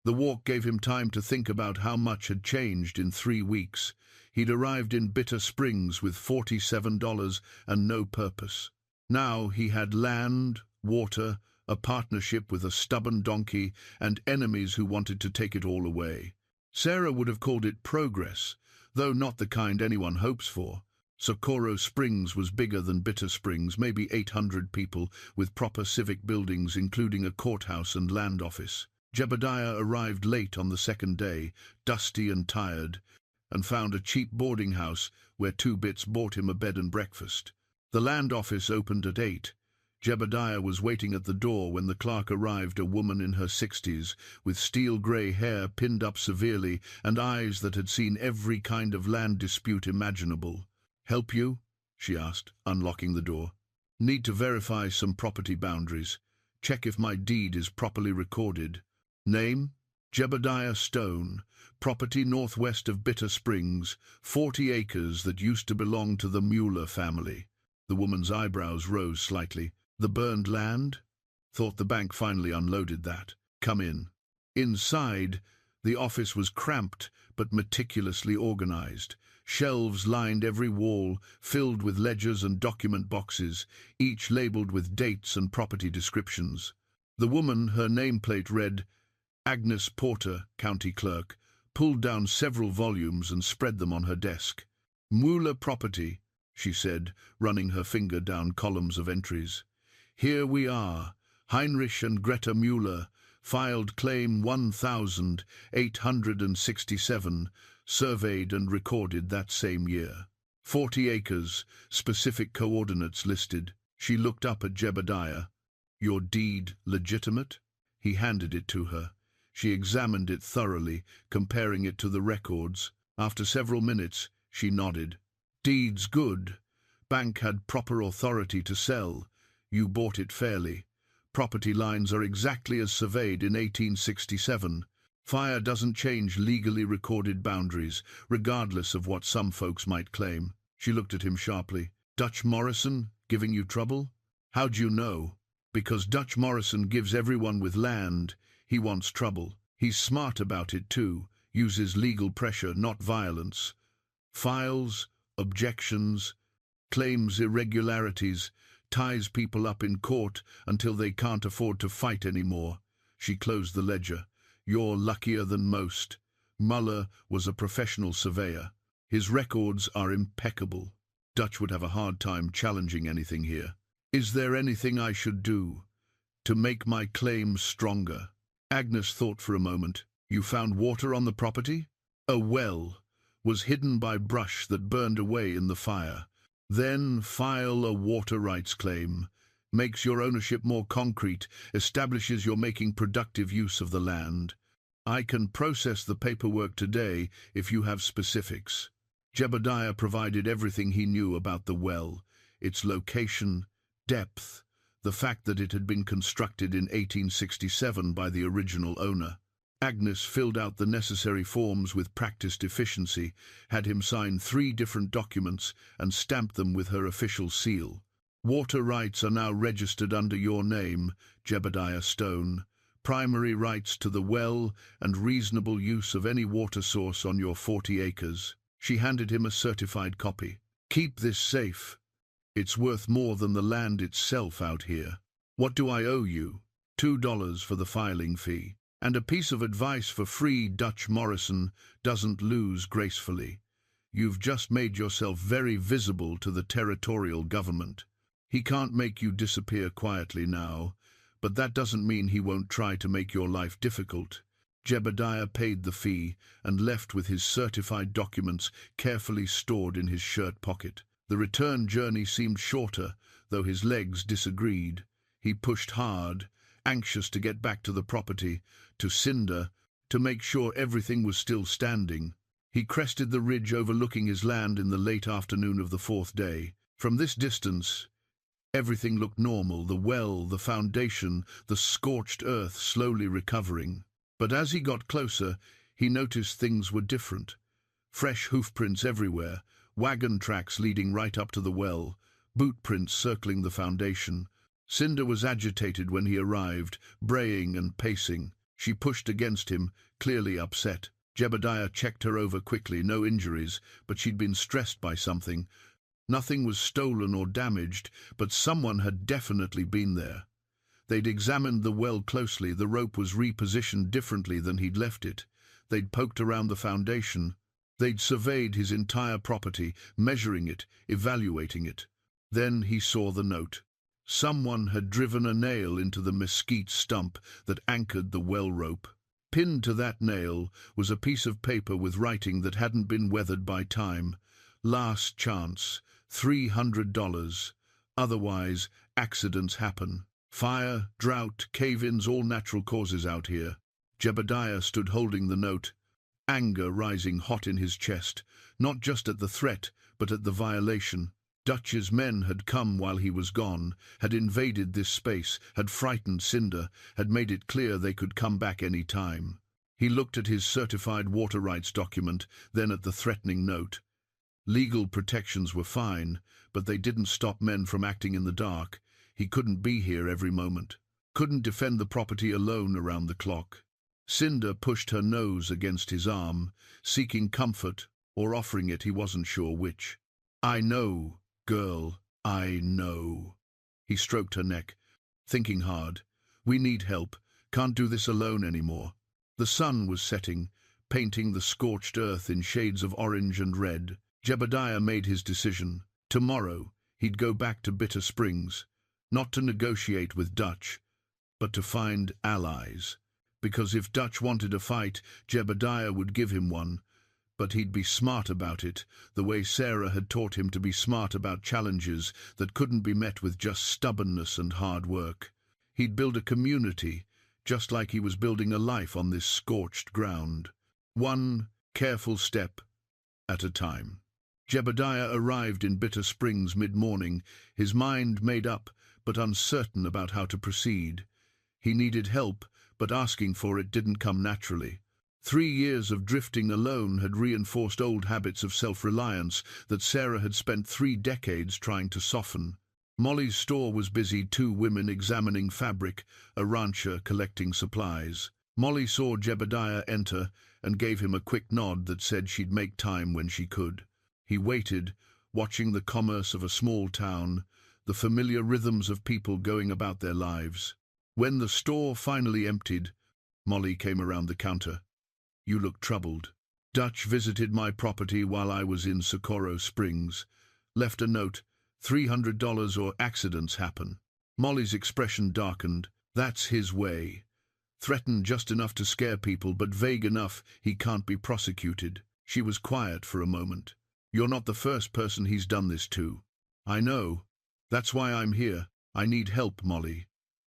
The walk gave him time to think about how much had changed in 3 weeks. He'd arrived in Bitter Springs with $47 and no purpose. Now he had land, water, a partnership with a stubborn donkey, and enemies who wanted to take it all away. Sarah would have called it progress, though not the kind anyone hopes for. Socorro Springs was bigger than Bitter Springs, maybe 800 people, with proper civic buildings including a courthouse and land office. Jebediah arrived late on the second day, dusty and tired, and found a cheap boarding house where 2 bits bought him a bed and breakfast. The land office opened at 8. Jebediah was waiting at the door when the clerk arrived, a woman in her 60s, with steel-grey hair pinned up severely and eyes that had seen every kind of land dispute imaginable. "Help you?" she asked, unlocking the door. "Need to verify some property boundaries. Check if my deed is properly recorded. Name? Jebediah Stone. Property northwest of Bitter Springs, 40 acres that used to belong to the Mueller family." The woman's eyebrows rose slightly. "The burned land?" Thought the bank finally unloaded that. "Come in." Inside, the office was cramped but meticulously organized. Shelves lined every wall, filled with ledgers and document boxes, each labeled with dates and property descriptions. The woman, her nameplate read, Agnes Porter, county clerk, pulled down several volumes and spread them on her desk. "Mueller property," she said, running her finger down columns of entries. "Here we are. Heinrich and Greta Mueller filed claim 1867, surveyed and recorded that same year. 40 acres, specific coordinates listed." She looked up at Jebediah. "Your deed legitimate?" He handed it to her. She examined it thoroughly, comparing it to the records. After several minutes, she nodded. "Deed's good. Bank had proper authority to sell. You bought it fairly. Property lines are exactly as surveyed in 1867. Fire doesn't change legally recorded boundaries, regardless of what some folks might claim." She looked at him sharply. "Dutch Morrison giving you trouble?" "How'd you know?" "Because Dutch Morrison gives everyone with land. He wants trouble. He's smart about it too. Uses legal pressure, not violence. Files, objections, claims irregularities, ties people up in court until they can't afford to fight anymore." She closed the ledger. "You're luckier than most. Mueller was a professional surveyor. His records are impeccable. Dutch would have a hard time challenging anything here. Is there anything I should do to make my claim stronger?" Agnes thought for a moment. You found water on the property? A well was hidden by brush that burned away in the fire. Then file a water rights claim. Makes your ownership more concrete, establishes you're making productive use of the land. I can process the paperwork today if you have specifics. Jebediah provided everything he knew about the well, its location, depth, the fact that it had been constructed in 1867 by the original owner. Agnes filled out the necessary forms with practiced efficiency, had him sign 3 different documents and stamped them with her official seal. Water rights are now registered under your name, Jebediah Stone. Primary rights to the well and reasonable use of any water source on your 40 acres. She handed him a certified copy. Keep this safe. It's worth more than the land itself out here. What do I owe you? $2 for the filing fee. And a piece of advice for free: Dutch Morrison doesn't lose gracefully. You've just made yourself very visible to the territorial government. He can't make you disappear quietly now, but that doesn't mean he won't try to make your life difficult. Jebediah paid the fee and left with his certified documents carefully stored in his shirt pocket. The return journey seemed shorter, though his legs disagreed. He pushed hard, anxious to get back to the property, to Cinder, to make sure everything was still standing. He crested the ridge overlooking his land in the late afternoon of the 4th day. From this distance, everything looked normal: the well, the foundation, the scorched earth slowly recovering. But as he got closer, he noticed things were different. Fresh hoofprints everywhere, wagon tracks leading right up to the well, boot prints circling the foundation. Cinder was agitated when he arrived, braying and pacing. She pushed against him, clearly upset. Jebediah checked her over quickly. No injuries, but she'd been stressed by something. Nothing was stolen or damaged, but someone had definitely been there. They'd examined the well closely. The rope was repositioned differently than he'd left it. They'd poked around the foundation. They'd surveyed his entire property, measuring it, evaluating it. Then he saw the note. Someone had driven a nail into the mesquite stump that anchored the well rope. Pinned to that nail was a piece of paper with writing that hadn't been weathered by time. Last chance, $300. Otherwise, accidents happen. Fire, drought, cave-ins, all natural causes out here. Jebediah stood holding the note, anger rising hot in his chest, not just at the threat, but at the violation. Dutch's men had come while he was gone, had invaded this space, had frightened Cinder, had made it clear they could come back any time. He looked at his certified water rights document, then at the threatening note. Legal protections were fine, but they didn't stop men from acting in the dark. He couldn't be here every moment, couldn't defend the property alone around the clock. Cinder pushed her nose against his arm, seeking comfort or offering it, he wasn't sure which. I know, girl, I know. He stroked her neck, thinking hard. We need help, can't do this alone anymore. The sun was setting, painting the scorched earth in shades of orange and red. Jebediah made his decision. Tomorrow, he'd go back to Bitter Springs, not to negotiate with Dutch, but to find allies. Because if Dutch wanted a fight, Jebediah would give him one. But he'd be smart about it, the way Sarah had taught him to be smart about challenges that couldn't be met with just stubbornness and hard work. He'd build a community, just like he was building a life on this scorched ground. One careful step at a time. Jebediah arrived in Bitter Springs mid-morning, his mind made up, but uncertain about how to proceed. He needed help, but asking for it didn't come naturally. 3 years of drifting alone had reinforced old habits of self-reliance that Sarah had spent 3 decades trying to soften. Molly's store was busy, 2 women examining fabric, a rancher collecting supplies. Molly saw Jebediah enter and gave him a quick nod that said she'd make time when she could. He waited, watching the commerce of a small town, the familiar rhythms of people going about their lives. When the store finally emptied, Molly came around the counter. You look troubled. Dutch visited my property while I was in Socorro Springs. Left a note, $300 or accidents happen. Molly's expression darkened. That's his way. Threatened just enough to scare people, but vague enough he can't be prosecuted. She was quiet for a moment. You're not the first person he's done this to. I know. That's why I'm here. I need help, Molly.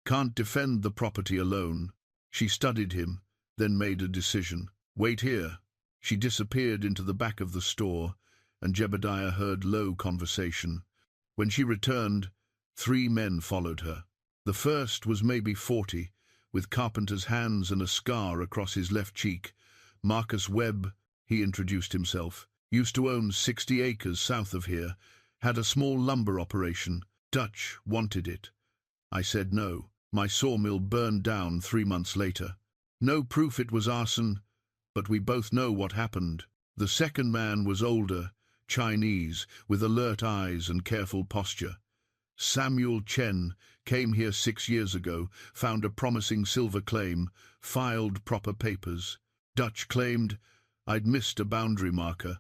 Can't defend the property alone. She studied him, then made a decision. Wait here. She disappeared into the back of the store, and Jebediah heard low conversation. When she returned, 3 men followed her. The first was maybe 40, with carpenter's hands and a scar across his left cheek. Marcus Webb, he introduced himself, used to own 60 acres south of here, had a small lumber operation. Dutch wanted it. I said no. My sawmill burned down 3 months later. No proof it was arson, but we both know what happened. The second man was older, Chinese, with alert eyes and careful posture. Samuel Chen came here 6 years ago, found a promising silver claim, filed proper papers. Dutch claimed I'd missed a boundary marker,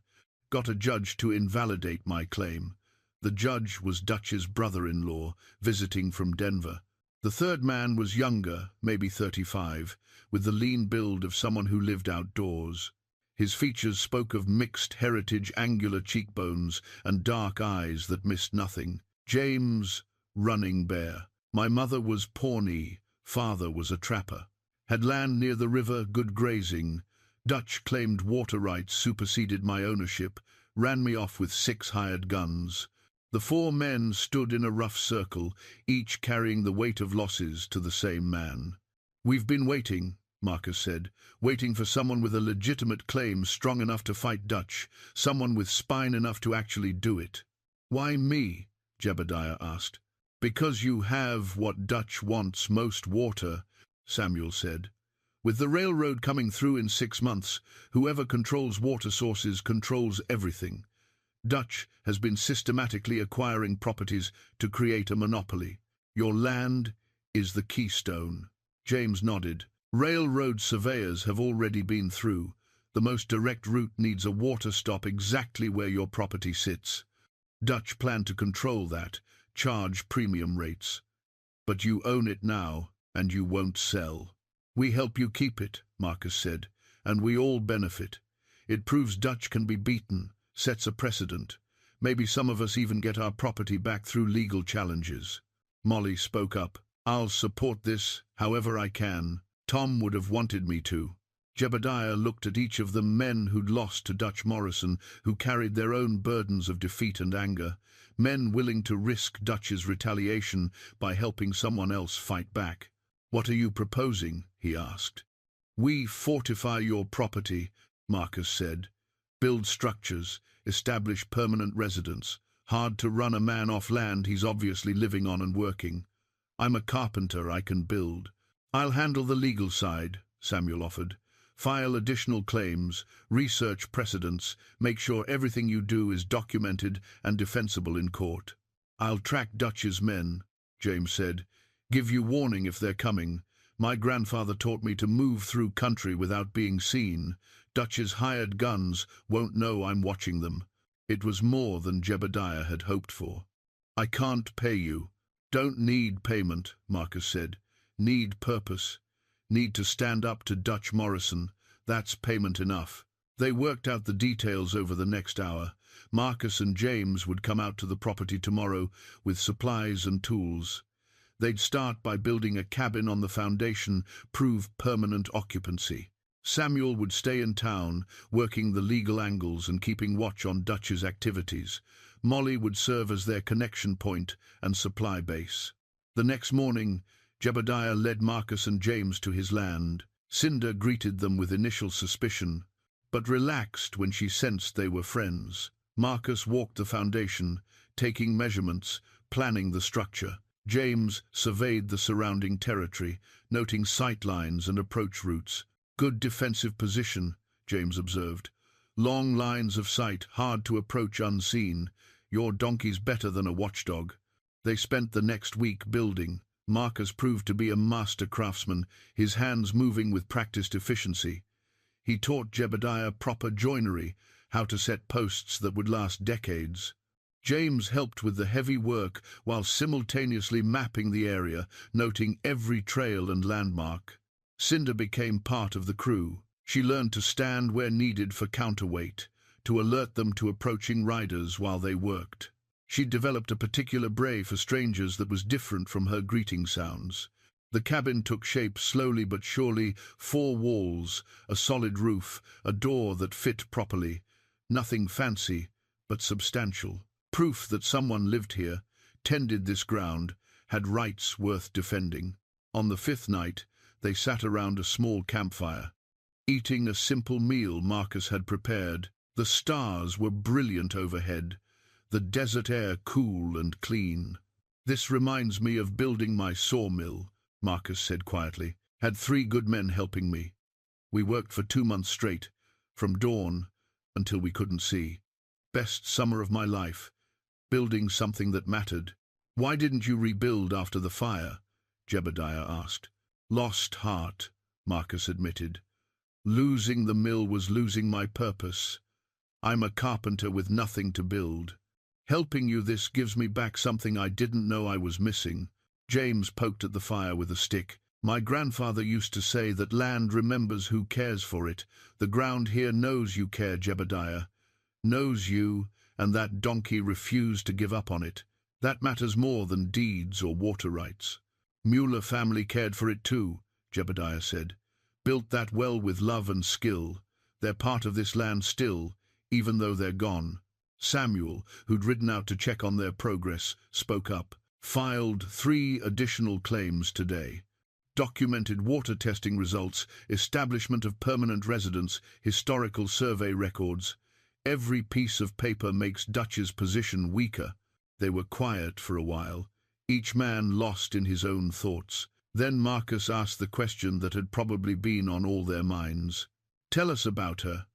got a judge to invalidate my claim. The judge was Dutch's brother-in-law, visiting from Denver. The third man was younger, maybe 35, with the lean build of someone who lived outdoors. His features spoke of mixed heritage, angular cheekbones and dark eyes that missed nothing. James, Running Bear. My mother was Pawnee, father was a trapper. Had land near the river, good grazing. Dutch claimed water rights superseded my ownership, ran me off with 6 hired guns. The 4 men stood in a rough circle, each carrying the weight of losses to the same man. We've been waiting, Marcus said, waiting for someone with a legitimate claim strong enough to fight Dutch, someone with spine enough to actually do it. Why me? Jebediah asked. Because you have what Dutch wants most, water, Samuel said. With the railroad coming through in 6 months, whoever controls water sources controls everything. Dutch has been systematically acquiring properties to create a monopoly. Your land is the keystone. James nodded. Railroad surveyors have already been through. The most direct route needs a water stop exactly where your property sits. Dutch plan to control that, charge premium rates. But you own it now, and you won't sell. We help you keep it, Marcus said, and we all benefit. It proves Dutch can be beaten, sets a precedent. Maybe some of us even get our property back through legal challenges. Molly spoke up. I'll support this however I can. Tom would have wanted me to. Jebediah looked at each of them, men who'd lost to Dutch Morrison, who carried their own burdens of defeat and anger, men willing to risk Dutch's retaliation by helping someone else fight back. What are you proposing? He asked. We fortify your property, Marcus said. Build structures, establish permanent residence. Hard to run a man off land he's obviously living on and working. I'm a carpenter, I can build. I'll handle the legal side, Samuel offered. File additional claims, research precedents, make sure everything you do is documented and defensible in court. I'll track Dutch's men, James said. Give you warning if they're coming. My grandfather taught me to move through country without being seen. Dutch's hired guns won't know I'm watching them. It was more than Jebediah had hoped for. I can't pay you. Don't need payment, Marcus said. Need purpose. Need to stand up to Dutch Morrison. That's payment enough. They worked out the details over the next hour. Marcus and James would come out to the property tomorrow with supplies and tools. They'd start by building a cabin on the foundation, prove permanent occupancy. Samuel would stay in town, working the legal angles and keeping watch on Dutch's activities. Molly would serve as their connection point and supply base. The next morning, Jebediah led Marcus and James to his land. Cinder greeted them with initial suspicion, but relaxed when she sensed they were friends. Marcus walked the foundation, taking measurements, planning the structure. James surveyed the surrounding territory, noting sight lines and approach routes. Good defensive position, James observed. Long lines of sight, hard to approach unseen. Your donkey's better than a watchdog. They spent the next week building. Marcus proved to be a master craftsman, his hands moving with practiced efficiency. He taught Jebediah proper joinery, how to set posts that would last decades. James helped with the heavy work while simultaneously mapping the area, noting every trail and landmark. Cinder became part of the crew. She learned to stand where needed for counterweight, to alert them to approaching riders while they worked. She developed a particular bray for strangers that was different from her greeting sounds. The cabin took shape slowly but surely: 4 walls, a solid roof, a door that fit properly. Nothing fancy, but substantial. Proof that someone lived here, tended this ground, had rights worth defending. On the 5th night, they sat around a small campfire, eating a simple meal Marcus had prepared. The stars were brilliant overhead, the desert air cool and clean. "This reminds me of building my sawmill," Marcus said quietly. "Had 3 good men helping me. We worked for 2 months straight, from dawn until we couldn't see. Best summer of my life, building something that mattered." "Why didn't you rebuild after the fire?" Jebediah asked. "Lost heart," Marcus admitted. "Losing the mill was losing my purpose. I'm a carpenter with nothing to build. Helping you this gives me back something I didn't know I was missing." James poked at the fire with a stick. "My grandfather used to say that land remembers who cares for it. The ground here knows you care, Jebediah. Knows you, and that donkey refused to give up on it. That matters more than deeds or water rights." "Mueller family cared for it too," Jebediah said. "Built that well with love and skill. They're part of this land still, even though they're gone." Samuel, who'd ridden out to check on their progress, spoke up. "Filed 3 additional claims today. Documented water testing results, establishment of permanent residence, historical survey records. Every piece of paper makes Dutch's position weaker." They were quiet for a while, each man lost in his own thoughts. Then Marcus asked the question that had probably been on all their minds. "Tell us about her.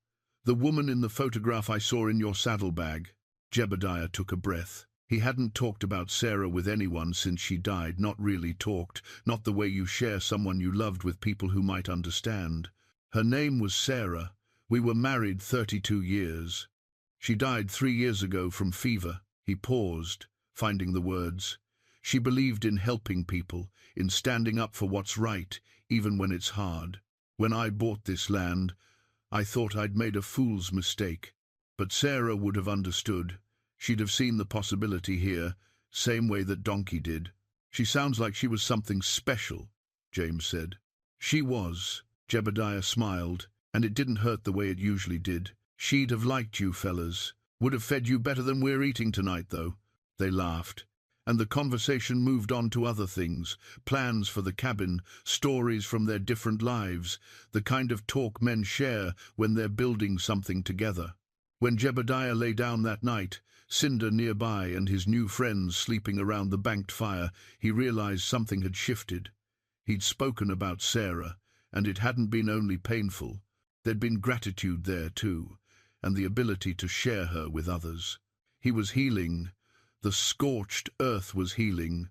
The woman in the photograph I saw in your saddlebag." Jebediah took a breath. He hadn't talked about Sarah with anyone since she died, not really talked, not the way you share someone you loved with people who might understand. "Her name was Sarah. We were married 32 years. She died 3 years ago from fever." He paused, finding the words. "She believed in helping people, in standing up for what's right, even when it's hard. When I bought this land, I thought I'd made a fool's mistake. But Sarah would have understood. She'd have seen the possibility here, same way that Donkey did." "She sounds like she was something special," James said. "She was." Jebediah smiled, and it didn't hurt the way it usually did. "She'd have liked you fellas. Would have fed you better than we're eating tonight, though." They laughed, and the conversation moved on to other things: plans for the cabin, stories from their different lives, the kind of talk men share when they're building something together. When Jebediah lay down that night, Cinder nearby and his new friends sleeping around the banked fire, he realized something had shifted. He'd spoken about Sarah, and it hadn't been only painful. There'd been gratitude there too, and the ability to share her with others. He was healing. The scorched earth was healing.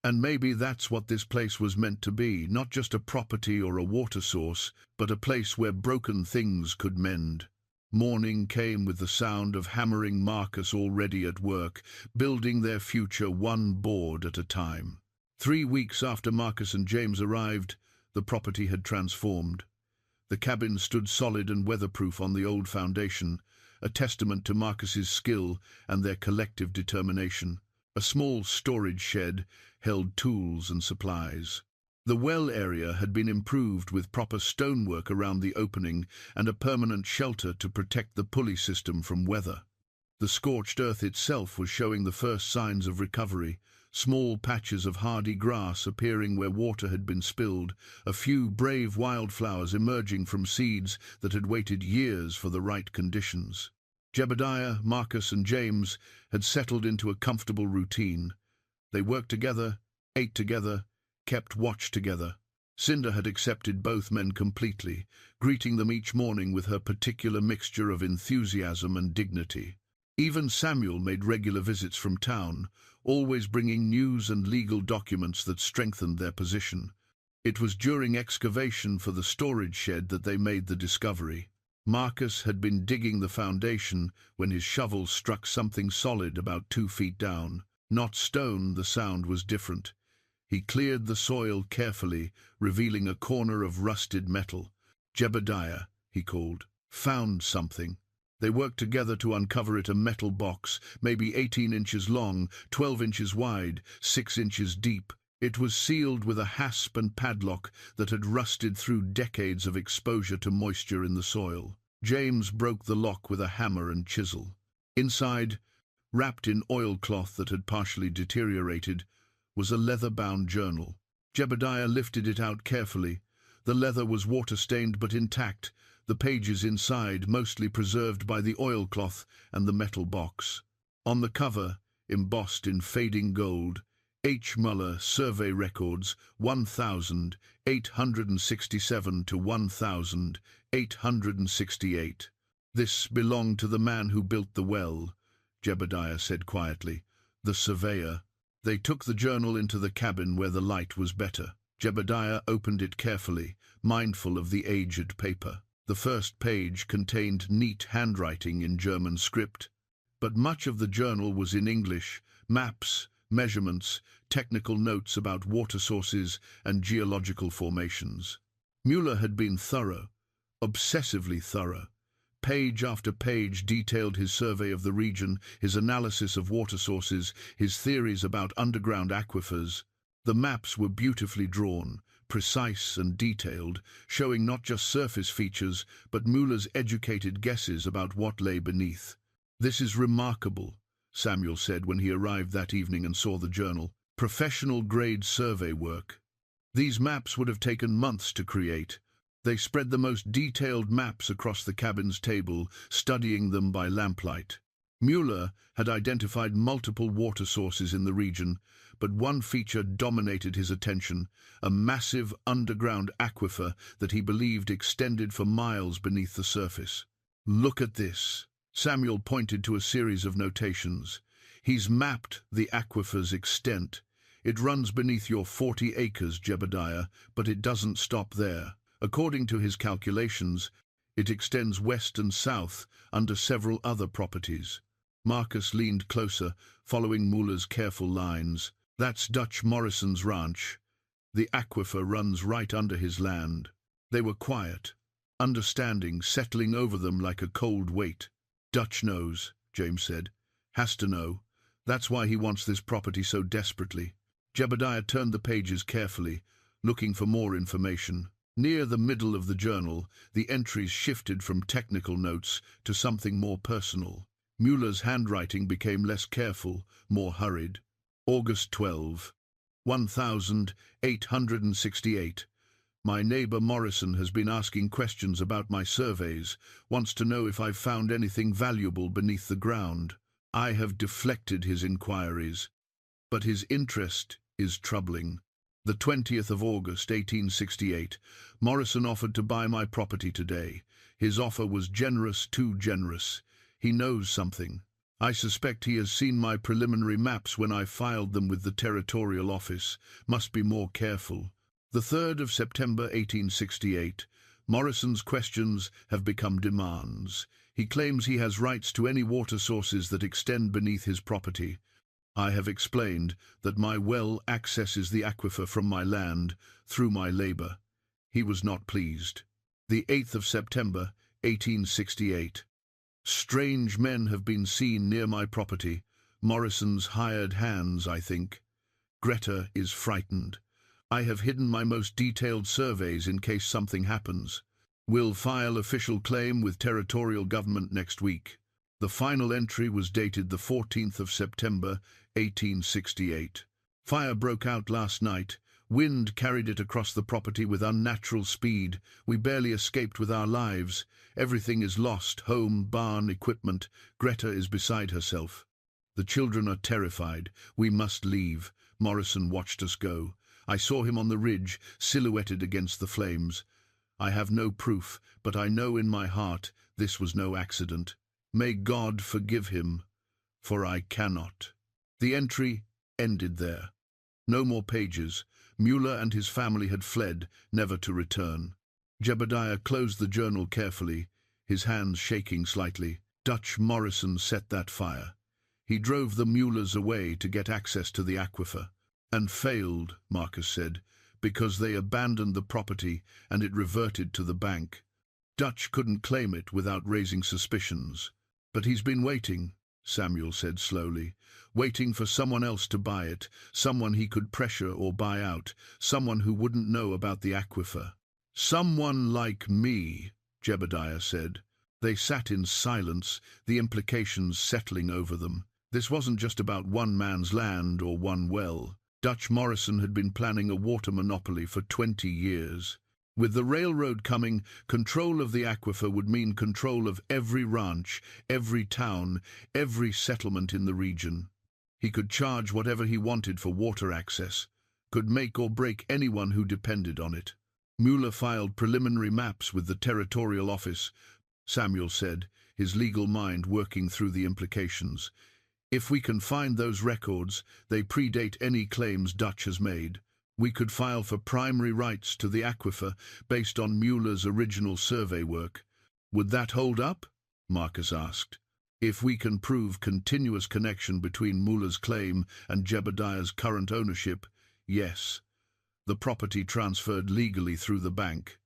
And maybe that's what this place was meant to be, not just a property or a water source, but a place where broken things could mend. Morning came with the sound of hammering Marcus already at work, building their future one board at a time. 3 weeks after Marcus and James arrived, the property had transformed. The cabin stood solid and weatherproof on the old foundation, a testament to Marcus's skill and their collective determination. A small storage shed held tools and supplies. The well area had been improved with proper stonework around the opening and a permanent shelter to protect the pulley system from weather. The scorched earth itself was showing the first signs of recovery, small patches of hardy grass appearing where water had been spilled, a few brave wildflowers emerging from seeds that had waited years for the right conditions. Jebediah, Marcus, and James had settled into a comfortable routine. They worked together, ate together, kept watch together. Cinder had accepted both men completely, greeting them each morning with her particular mixture of enthusiasm and dignity. Even Samuel made regular visits from town, always bringing news and legal documents that strengthened their position. It was during excavation for the storage shed that they made the discovery. Marcus had been digging the foundation when his shovel struck something solid about 2 feet down. Not stone, the sound was different. He cleared the soil carefully, revealing a corner of rusted metal. "Jebediah," he called. "Found something." They worked together to uncover it, a metal box, maybe 18 inches long, 12 inches wide, 6 inches deep. It was sealed with a hasp and padlock that had rusted through decades of exposure to moisture in the soil. James broke the lock with a hammer and chisel. Inside, wrapped in oilcloth that had partially deteriorated, was a leather-bound journal. Jebediah lifted it out carefully. The leather was water-stained but intact, the pages inside mostly preserved by the oilcloth and the metal box. On the cover, embossed in fading gold, H. Muller Survey Records 1867 to 1868. "This belonged to the man who built the well," Jebediah said quietly. "The surveyor." They took the journal into the cabin where the light was better. Jebediah opened it carefully, mindful of the aged paper. The first page contained neat handwriting in German script, but much of the journal was in English: maps, measurements, technical notes about water sources and geological formations. Mueller had been thorough, obsessively thorough. Page after page detailed his survey of the region, his analysis of water sources, his theories about underground aquifers. The maps were beautifully drawn, precise and detailed, showing not just surface features, but Mueller's educated guesses about what lay beneath. "This is remarkable," Samuel said when he arrived that evening and saw the journal. "Professional-grade survey work. These maps would have taken months to create." They spread the most detailed maps across the cabin's table, studying them by lamplight. Mueller had identified multiple water sources in the region, but one feature dominated his attention: a massive underground aquifer that he believed extended for miles beneath the surface. "Look at this." Samuel pointed to a series of notations. "He's mapped the aquifer's extent. It runs beneath your 40 acres, Jebediah, but it doesn't stop there. According to his calculations, it extends west and south under several other properties." Marcus leaned closer, following Mueller's careful lines. "That's Dutch Morrison's ranch. The aquifer runs right under his land." They were quiet, understanding settling over them like a cold weight. "Dutch knows," James said. "Has to know. That's why he wants this property so desperately." Jebediah turned the pages carefully, looking for more information. Near the middle of the journal, the entries shifted from technical notes to something more personal. Mueller's handwriting became less careful, more hurried. "August 12, 1868. My neighbor Morrison has been asking questions about my surveys, wants to know if I've found anything valuable beneath the ground. I have deflected his inquiries, but his interest is troubling. The 20th of August, 1868, Morrison offered to buy my property today. His offer was generous, too generous. He knows something. I suspect he has seen my preliminary maps when I filed them with the territorial office. Must be more careful." The 3rd of September, 1868, Morrison's questions have become demands. He claims he has rights to any water sources that extend beneath his property. I have explained that my well accesses the aquifer from my land through my labor. He was not pleased. The 8th of September, 1868. Strange men have been seen near my property. Morrison's hired hands, I think. Greta is frightened. I have hidden my most detailed surveys in case something happens. Will file official claim with territorial government next week. The final entry was dated the 14th of September, 1868. Fire broke out last night. Wind carried it across the property with unnatural speed. We barely escaped with our lives. Everything is lost: home, barn, equipment. Greta is beside herself. The children are terrified. We must leave. Morrison watched us go. I saw him on the ridge, silhouetted against the flames. I have no proof, but I know in my heart this was no accident. May God forgive him, for I cannot. The entry ended there. No more pages. Mueller and his family had fled, never to return. Jebediah closed the journal carefully, his hands shaking slightly. Dutch Morrison set that fire. He drove the Muellers away to get access to the aquifer. And failed, Marcus said, because they abandoned the property and it reverted to the bank. Dutch couldn't claim it without raising suspicions. But he's been waiting, Samuel said slowly, waiting for someone else to buy it, someone he could pressure or buy out, someone who wouldn't know about the aquifer. Someone like me, Jebediah said. They sat in silence, the implications settling over them. This wasn't just about one man's land or one well. Dutch Morrison had been planning a water monopoly for 20 years. With the railroad coming, control of the aquifer would mean control of every ranch, every town, every settlement in the region. He could charge whatever he wanted for water access, could make or break anyone who depended on it. Mueller filed preliminary maps with the territorial office, Samuel said, his legal mind working through the implications. If we can find those records, they predate any claims Dutch has made. We could file for primary rights to the aquifer based on Mueller's original survey work. Would that hold up? Marcus asked. If we can prove continuous connection between Mueller's claim and Jebediah's current ownership, yes. The property transferred legally through the bank.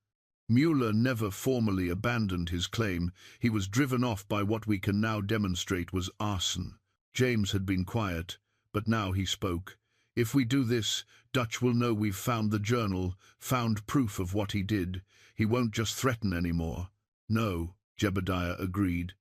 Mueller never formally abandoned his claim. He was driven off by what we can now demonstrate was arson. James had been quiet, but now he spoke. If we do this, Dutch will know we've found the journal, found proof of what he did. He won't just threaten anymore. No, Jebediah agreed.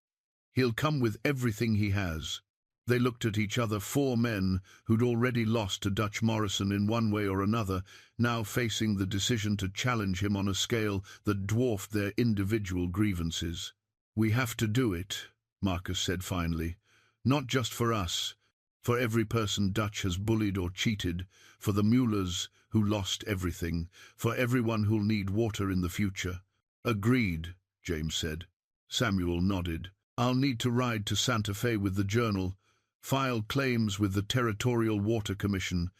He'll come with everything he has. They looked at each other, 4 men who'd already lost to Dutch Morrison in one way or another, now facing the decision to challenge him on a scale that dwarfed their individual grievances. We have to do it, Marcus said finally. Not just for us, for every person Dutch has bullied or cheated, for the Muellers who lost everything, for everyone who'll need water in the future. Agreed, James said. Samuel nodded. I'll need to ride to Santa Fe with the journal, file claims with the Territorial Water Commission,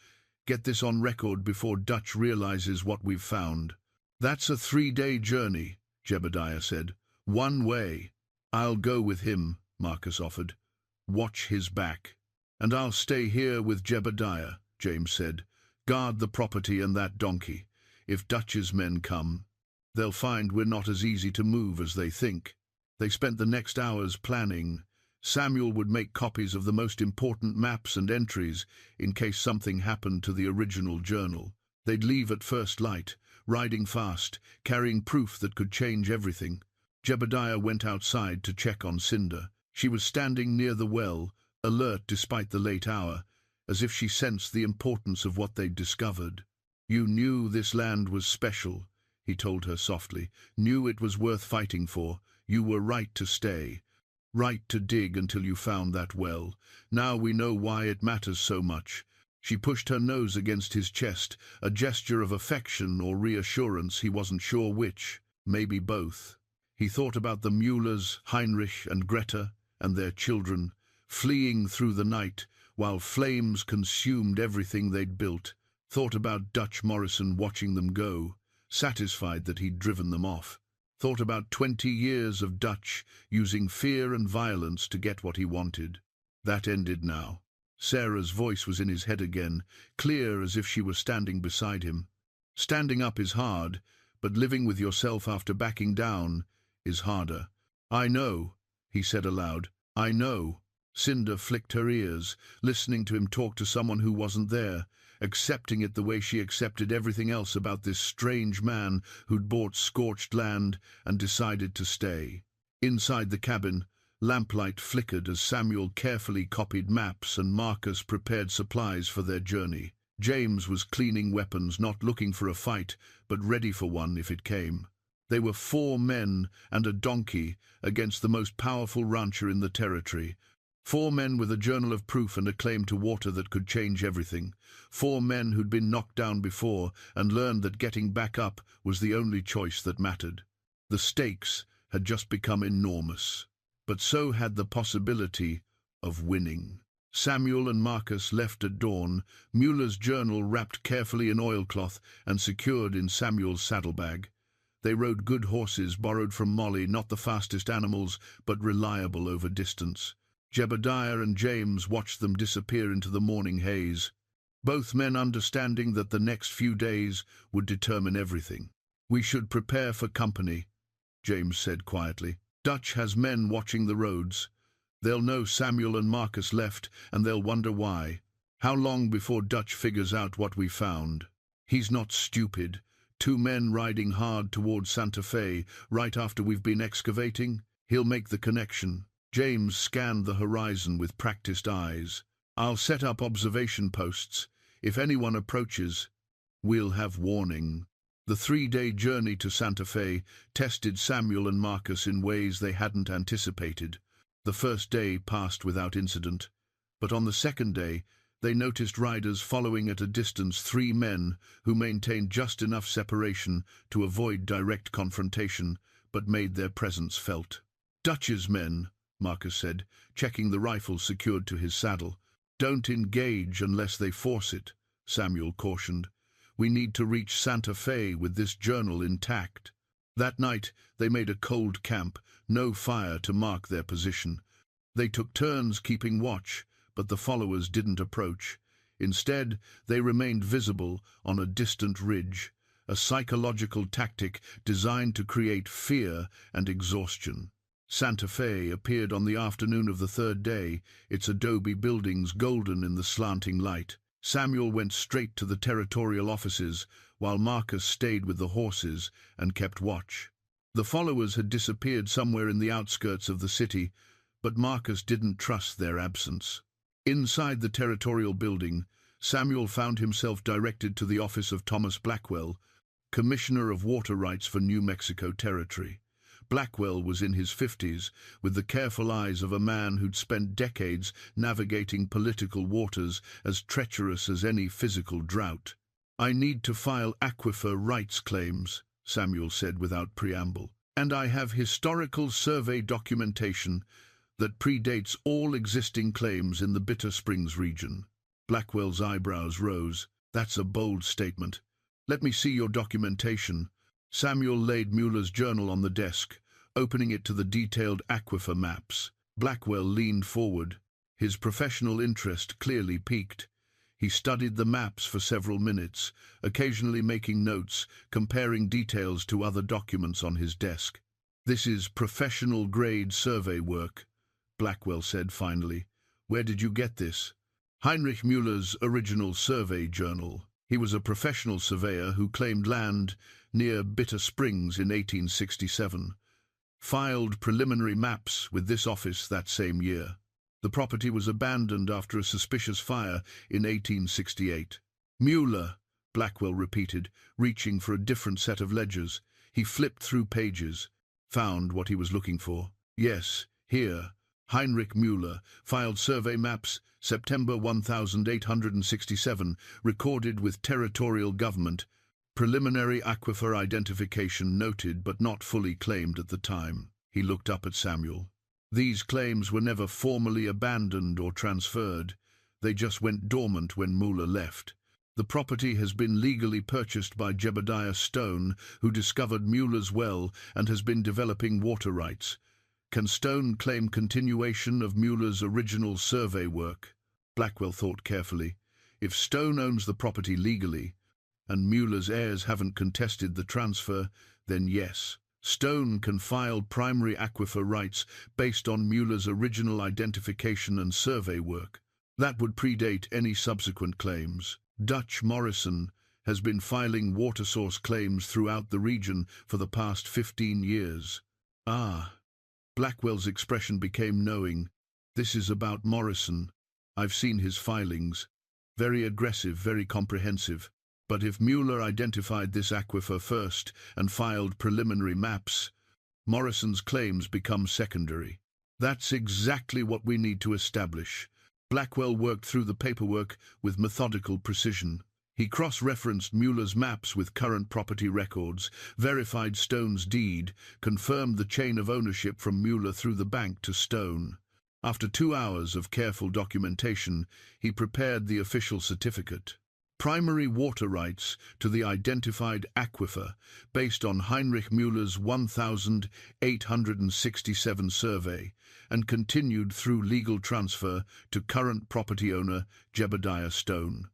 get this on record before Dutch realizes what we've found. That's a 3-day journey, Jebediah said. One way. I'll go with him, Marcus offered. Watch his back. And I'll stay here with Jebediah, James said. Guard the property and that donkey. If Dutch's men come, they'll find we're not as easy to move as they think. They spent the next hours planning. Samuel would make copies of the most important maps and entries in case something happened to the original journal. They'd leave at first light, riding fast, carrying proof that could change everything. Jebediah went outside to check on Cinder. She was standing near the well, alert despite the late hour, as if she sensed the importance of what they'd discovered. You knew this land was special, he told her softly, knew it was worth fighting for. You were right to stay, right to dig until you found that well. Now we know why it matters so much. She pushed her nose against his chest, a gesture of affection or reassurance, he wasn't sure which, maybe both. He thought about the Muellers, Heinrich and Greta, and their children, fleeing through the night while flames consumed everything they'd built. Thought about Dutch Morrison watching them go, satisfied that he'd driven them off. Thought about 20 years of Dutch using fear and violence to get what he wanted. That ended now. Sarah's voice was in his head again, clear as if she were standing beside him. Standing up is hard, but living with yourself after backing down is harder. I know, he said aloud. I know. Cinder flicked her ears, listening to him talk to someone who wasn't there, accepting it the way she accepted everything else about this strange man who'd bought scorched land and decided to stay. Inside the cabin, lamplight flickered as Samuel carefully copied maps and Marcus prepared supplies for their journey. James was cleaning weapons, not looking for a fight, but ready for one if it came. They were 4 men and a donkey against the most powerful rancher in the territory. 4 men with a journal of proof and a claim to water that could change everything. 4 men who'd been knocked down before and learned that getting back up was the only choice that mattered. The stakes had just become enormous, but so had the possibility of winning. Samuel and Marcus left at dawn, Mueller's journal wrapped carefully in oilcloth and secured in Samuel's saddlebag. They rode good horses borrowed from Molly, not the fastest animals, but reliable over distance. Jebediah and James watched them disappear into the morning haze. both men understanding that the next few days would determine everything. "We should prepare for company," James said quietly. "Dutch has men watching the roads. They'll know Samuel and Marcus left, and they'll wonder why. How long before Dutch figures out what we found? He's not stupid. 2 men riding hard towards Santa Fe right after we've been excavating? He'll make the connection." James scanned the horizon with practiced eyes. "I'll set up observation posts. If anyone approaches, we'll have warning." The 3-day journey to Santa Fe tested Samuel and Marcus in ways they hadn't anticipated. The first day passed without incident, but on the second day, they noticed riders following at a distance 3 men who maintained just enough separation to avoid direct confrontation, but made their presence felt. "Dutch's men," Marcus said, checking the rifle secured to his saddle. "Don't engage unless they force it," Samuel cautioned. "We need to reach Santa Fe with this journal intact." That night, they made a cold camp, no fire to mark their position. They took turns keeping watch, but the followers didn't approach. Instead, they remained visible on a distant ridge, a psychological tactic designed to create fear and exhaustion. Santa Fe appeared on the afternoon of the 3rd day, its adobe buildings golden in the slanting light. Samuel went straight to the territorial offices, while Marcus stayed with the horses and kept watch. The followers had disappeared somewhere in the outskirts of the city, but Marcus didn't trust their absence. Inside the territorial building, Samuel found himself directed to the office of Thomas Blackwell, Commissioner of Water Rights for New Mexico Territory. Blackwell was in his 50s, with the careful eyes of a man who'd spent decades navigating political waters as treacherous as any physical drought. "I need to file aquifer rights claims," Samuel said without preamble, "and I have historical survey documentation that predates all existing claims in the Bitter Springs region." Blackwell's eyebrows rose. "That's a bold statement. Let me see your documentation." Samuel laid Mueller's journal on the desk, opening it to the detailed aquifer maps. Blackwell leaned forward, his professional interest clearly piqued. He studied the maps for several minutes, occasionally making notes, comparing details to other documents on his desk. "This is professional-grade survey work," Blackwell said finally. "Where did you get this?" "Heinrich Mueller's original survey journal. He was a professional surveyor who claimed land near Bitter Springs in 1867. Filed preliminary maps with this office that same year. The property was abandoned after a suspicious fire in 1868. "Mueller," Blackwell repeated, reaching for a different set of ledgers. He flipped through pages, found what he was looking for. "Yes, here. Heinrich Mueller, filed survey maps, September 1867, recorded with territorial government. Preliminary aquifer identification noted but not fully claimed at the time." He looked up at Samuel. "These claims were never formally abandoned or transferred. They just went dormant when Mueller left. The property has been legally purchased by Jebediah Stone, who discovered Mueller's well and has been developing water rights. Can Stone claim continuation of Mueller's original survey work?" Blackwell thought carefully. "If Stone owns the property legally, and Mueller's heirs haven't contested the transfer, then yes. Stone can file primary aquifer rights based on Mueller's original identification and survey work. That would predate any subsequent claims. Dutch Morrison has been filing water source claims throughout the region for the past 15 years. "Ah." Blackwell's expression became knowing. "This is about Morrison. I've seen his filings. Very aggressive, very comprehensive. But if Mueller identified this aquifer first and filed preliminary maps, Morrison's claims become secondary. That's exactly what we need to establish." Blackwell worked through the paperwork with methodical precision. He cross-referenced Mueller's maps with current property records, verified Stone's deed, confirmed the chain of ownership from Mueller through the bank to Stone. After 2 hours of careful documentation, he prepared the official certificate. Primary water rights to the identified aquifer based on Heinrich Mueller's 1867 survey and continued through legal transfer to current property owner Jebediah Stone.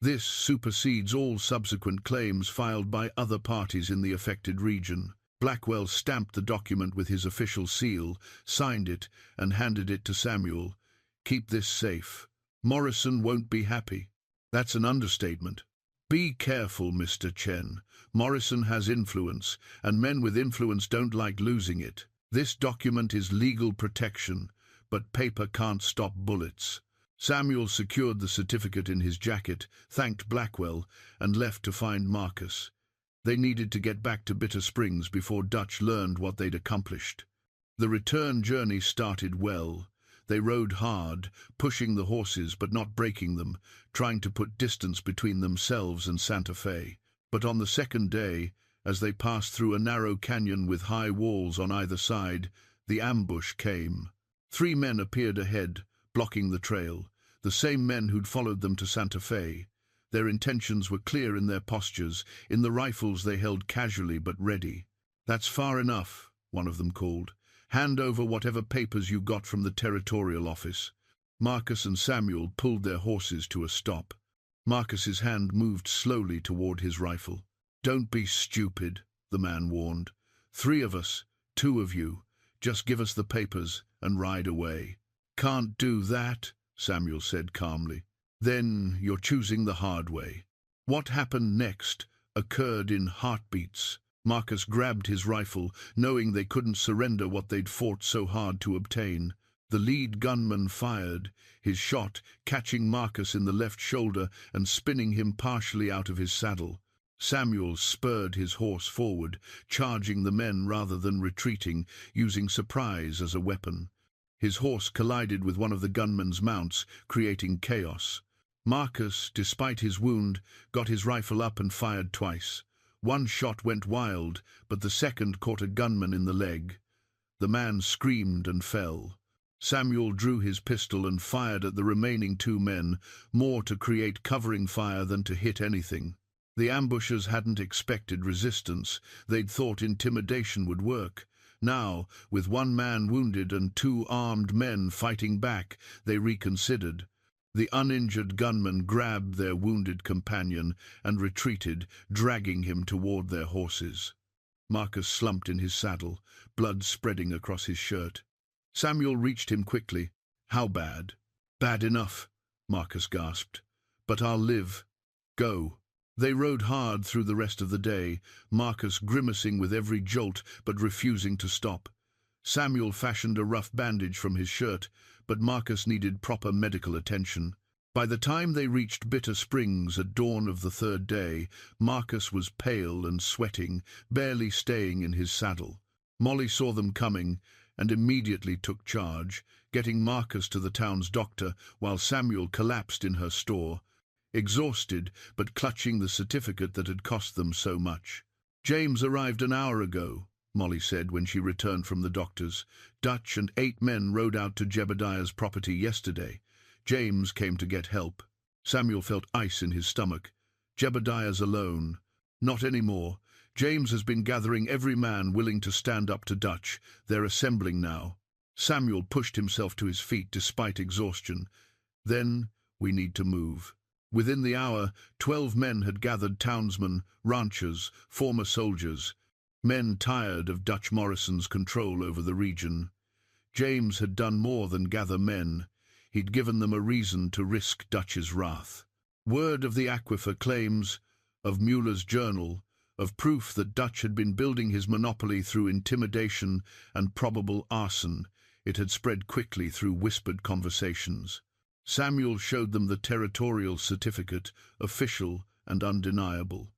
This supersedes all subsequent claims filed by other parties in the affected region. Blackwell stamped the document with his official seal, signed it, and handed it to Samuel. "Keep this safe. Morrison won't be happy." "That's an understatement." "Be careful, Mr. Chen. Morrison has influence, and men with influence don't like losing it. This document is legal protection, but paper can't stop bullets." Samuel secured the certificate in his jacket, thanked Blackwell, and left to find Marcus. They needed to get back to Bitter Springs before Dutch learned what they'd accomplished. The return journey started well. They rode hard, pushing the horses but not breaking them, trying to put distance between themselves and Santa Fe. But on the second day, as they passed through a narrow canyon with high walls on either side, the ambush came. 3 men appeared ahead, blocking the trail, the same men who'd followed them to Santa Fe. Their intentions were clear in their postures, in the rifles they held casually but ready. "That's far enough," one of them called. "Hand over whatever papers you got from the territorial office." Marcus and Samuel pulled their horses to a stop. Marcus's hand moved slowly toward his rifle. "Don't be stupid," the man warned. "3 of us, 2 of you. Just give us the papers and ride away." "Can't do that," Samuel said calmly. "Then you're choosing the hard way." What happened next occurred in heartbeats. Marcus grabbed his rifle, knowing they couldn't surrender what they'd fought so hard to obtain. The lead gunman fired, his shot catching Marcus in the left shoulder and spinning him partially out of his saddle. Samuel spurred his horse forward, charging the men rather than retreating, using surprise as a weapon. His horse collided with one of the gunman's mounts, creating chaos. Marcus, despite his wound, got his rifle up and fired twice. One shot went wild, but the second caught a gunman in the leg. The man screamed and fell. Samuel drew his pistol and fired at the remaining 2 men, more to create covering fire than to hit anything. The ambushers hadn't expected resistance. They'd thought intimidation would work. Now, with 1 man wounded and 2 armed men fighting back, they reconsidered. The uninjured gunmen grabbed their wounded companion and retreated, dragging him toward their horses. Marcus slumped in his saddle, blood spreading across his shirt. Samuel reached him quickly. "How bad?" "Bad enough," Marcus gasped. "But I'll live. Go." They rode hard through the rest of the day, Marcus grimacing with every jolt but refusing to stop. Samuel fashioned a rough bandage from his shirt, but Marcus needed proper medical attention. By the time they reached Bitter Springs at dawn of the 3rd day, Marcus was pale and sweating, barely staying in his saddle. Molly saw them coming and immediately took charge, getting Marcus to the town's doctor while Samuel collapsed in her store, exhausted but clutching the certificate that had cost them so much. "James arrived an hour ago," Molly said when she returned from the doctor's. "Dutch and 8 men rode out to Jebediah's property yesterday. James came to get help." Samuel felt ice in his stomach. "Jebediah's alone." "Not anymore. James has been gathering every man willing to stand up to Dutch. They're assembling now." Samuel pushed himself to his feet despite exhaustion. "Then we need to move." Within the hour, 12 men had gathered, townsmen, ranchers, former soldiers, men tired of Dutch Morrison's control over the region. James had done more than gather men. He'd given them a reason to risk Dutch's wrath. Word of the aquifer claims, of Mueller's journal, of proof that Dutch had been building his monopoly through intimidation and probable arson. It had spread quickly through whispered conversations. Samuel showed them the territorial certificate, official and undeniable.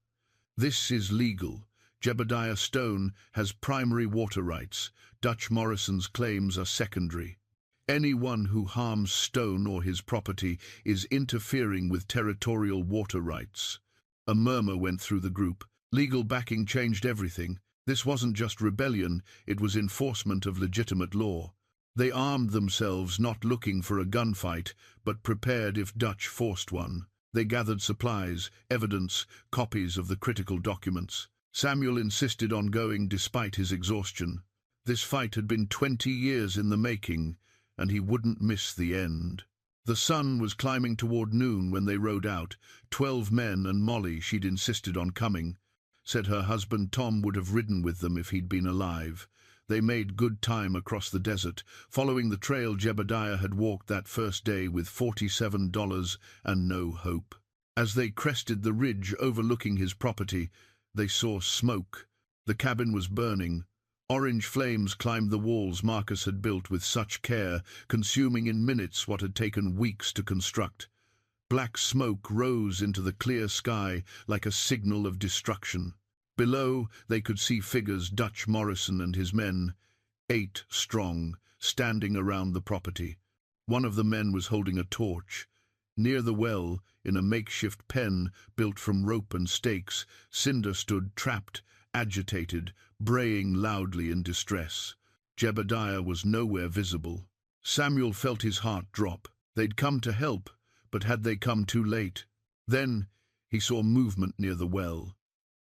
"This is legal. Jebediah Stone has primary water rights. Dutch Morrison's claims are secondary. Anyone who harms Stone or his property is interfering with territorial water rights." A murmur went through the group. Legal backing changed everything. This wasn't just rebellion, it was enforcement of legitimate law. They armed themselves, not looking for a gunfight, but prepared if Dutch forced one. They gathered supplies, evidence, copies of the critical documents. Samuel insisted on going despite his exhaustion. This fight had been 20 years in the making, and he wouldn't miss the end. The sun was climbing toward noon when they rode out. 12 men and Molly she'd insisted on coming. Said her husband Tom would have ridden with them if he'd been alive. They made good time across the desert, following the trail Jebediah had walked that first day with $47 and no hope. As they crested the ridge overlooking his property, they saw smoke. The cabin was burning. Orange flames climbed the walls Marcus had built with such care, consuming in minutes what had taken weeks to construct. Black smoke rose into the clear sky like a signal of destruction. Below, they could see figures Dutch Morrison and his men, 8 strong, standing around the property. One of the men was holding a torch. Near the well, in a makeshift pen built from rope and stakes, Cinder stood trapped, agitated, braying loudly in distress. Jebediah was nowhere visible. Samuel felt his heart drop. They'd come to help, but had they come too late? Then he saw movement near the well.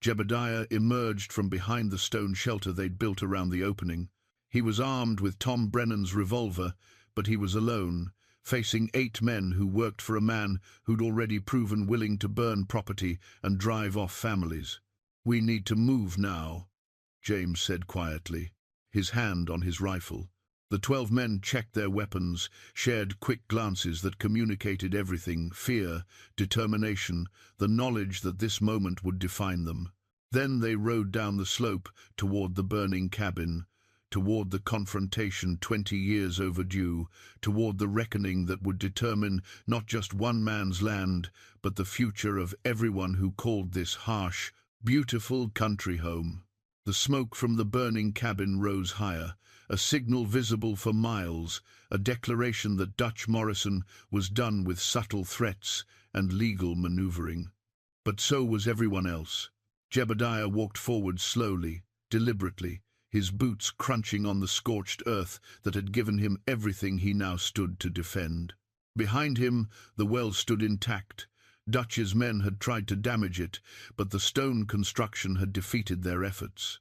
Jebediah emerged from behind the stone shelter they'd built around the opening. He was armed with Tom Brennan's revolver, but he was alone, facing 8 men who worked for a man who'd already proven willing to burn property and drive off families. "We need to move now," James said quietly, his hand on his rifle. The 12 men checked their weapons, shared quick glances that communicated everything: fear, determination, the knowledge that this moment would define them. Then they rode down the slope toward the burning cabin, toward the confrontation 20 years overdue, toward the reckoning that would determine not just one man's land, but the future of everyone who called this harsh, beautiful country home. The smoke from the burning cabin rose higher, a signal visible for miles, a declaration that Dutch Morrison was done with subtle threats and legal maneuvering. But so was everyone else. Jebediah walked forward slowly, deliberately, his boots crunching on the scorched earth that had given him everything he now stood to defend. Behind him, the well stood intact. Dutch's men had tried to damage it, but the stone construction had defeated their efforts.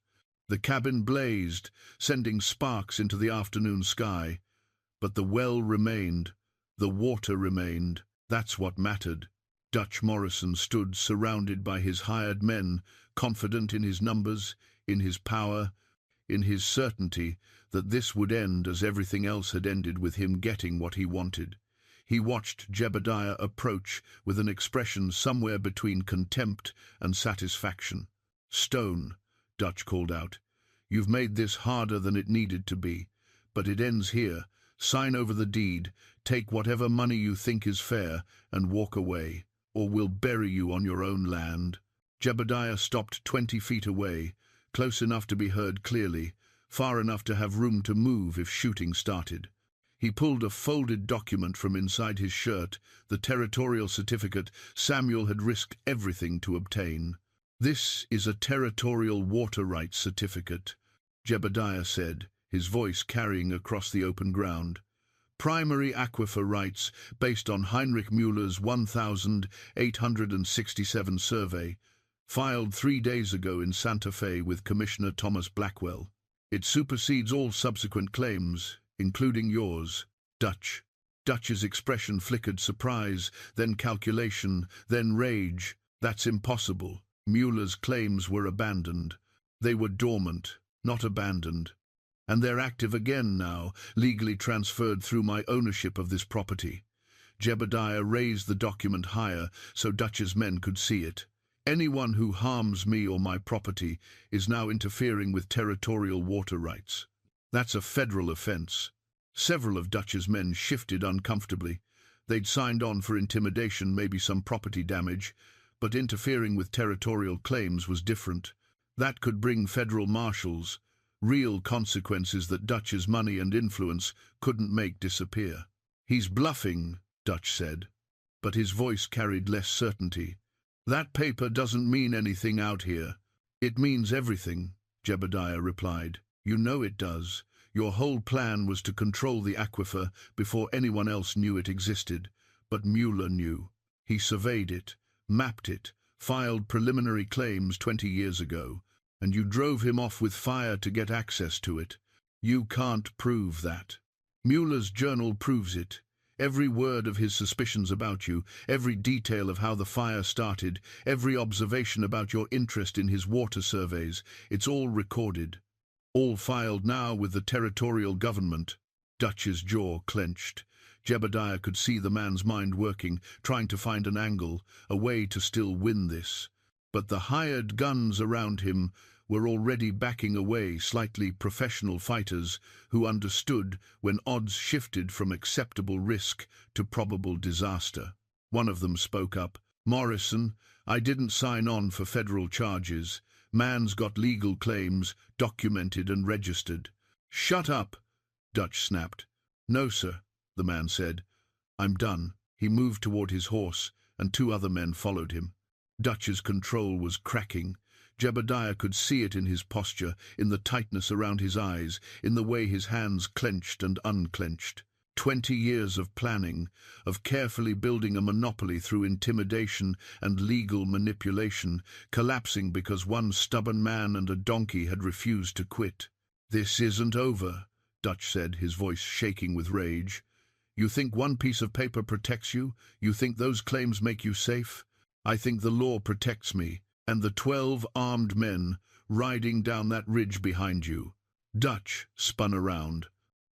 The cabin blazed, sending sparks into the afternoon sky. But the well remained. The water remained. That's what mattered. Dutch Morrison stood surrounded by his hired men, confident in his numbers, in his power, in his certainty that this would end as everything else had ended with him getting what he wanted. He watched Jebediah approach with an expression somewhere between contempt and satisfaction. "Stone," Dutch called out. "You've made this harder than it needed to be, but it ends here. Sign over the deed, take whatever money you think is fair, and walk away, or we'll bury you on your own land." Jebediah stopped 20 feet away, close enough to be heard clearly, far enough to have room to move if shooting started. He pulled a folded document from inside his shirt, the territorial certificate Samuel had risked everything to obtain. "This is a territorial water rights certificate," Jebediah said, his voice carrying across the open ground. "Primary aquifer rights based on Heinrich Müller's 1867 survey, filed 3 days ago in Santa Fe with Commissioner Thomas Blackwell. It supersedes all subsequent claims, including yours, Dutch." Dutch's expression flickered surprise, then calculation, then rage. "That's impossible. Müller's claims were abandoned. They were dormant, not abandoned. And they're active again now, legally transferred through my ownership of this property." Jebediah raised the document higher so Dutch's men could see it. "Anyone who harms me or my property is now interfering with territorial water rights. That's a federal offense." Several of Dutch's men shifted uncomfortably. They'd signed on for intimidation, maybe some property damage, but interfering with territorial claims was different. That could bring federal marshals, real consequences that Dutch's money and influence couldn't make disappear. "He's bluffing," Dutch said, but his voice carried less certainty. "That paper doesn't mean anything out here." "It means everything," Jebediah replied. "You know it does. Your whole plan was to control the aquifer before anyone else knew it existed. But Müller knew. He surveyed it, mapped it, filed preliminary claims 20 years ago, and you drove him off with fire to get access to it. You can't prove that. Müller's journal proves it. Every word of his suspicions about you, every detail of how the fire started, every observation about your interest in his water surveys, it's all recorded. All filed now with the territorial government. Dutch's jaw clenched. Jebediah could see the man's mind working, trying to find an angle, a way to still win this. But the hired guns around him were already backing away, slightly professional fighters who understood when odds shifted from acceptable risk to probable disaster. One of them spoke up. "Morrison, I didn't sign on for federal charges. Man's got legal claims, documented and registered." "Shut up," Dutch snapped. "No, sir," the man said. "I'm done." He moved toward his horse, and two other men followed him. Dutch's control was cracking. Jebediah could see it in his posture, in the tightness around his eyes, in the way his hands clenched and unclenched. 20 years of planning, of carefully building a monopoly through intimidation and legal manipulation, collapsing because one stubborn man and a donkey had refused to quit. "This isn't over," Dutch said, his voice shaking with rage. "You think one piece of paper protects you? You think those claims make you safe? I think the law protects me, and the 12 armed men riding down that ridge behind you." Dutch spun around.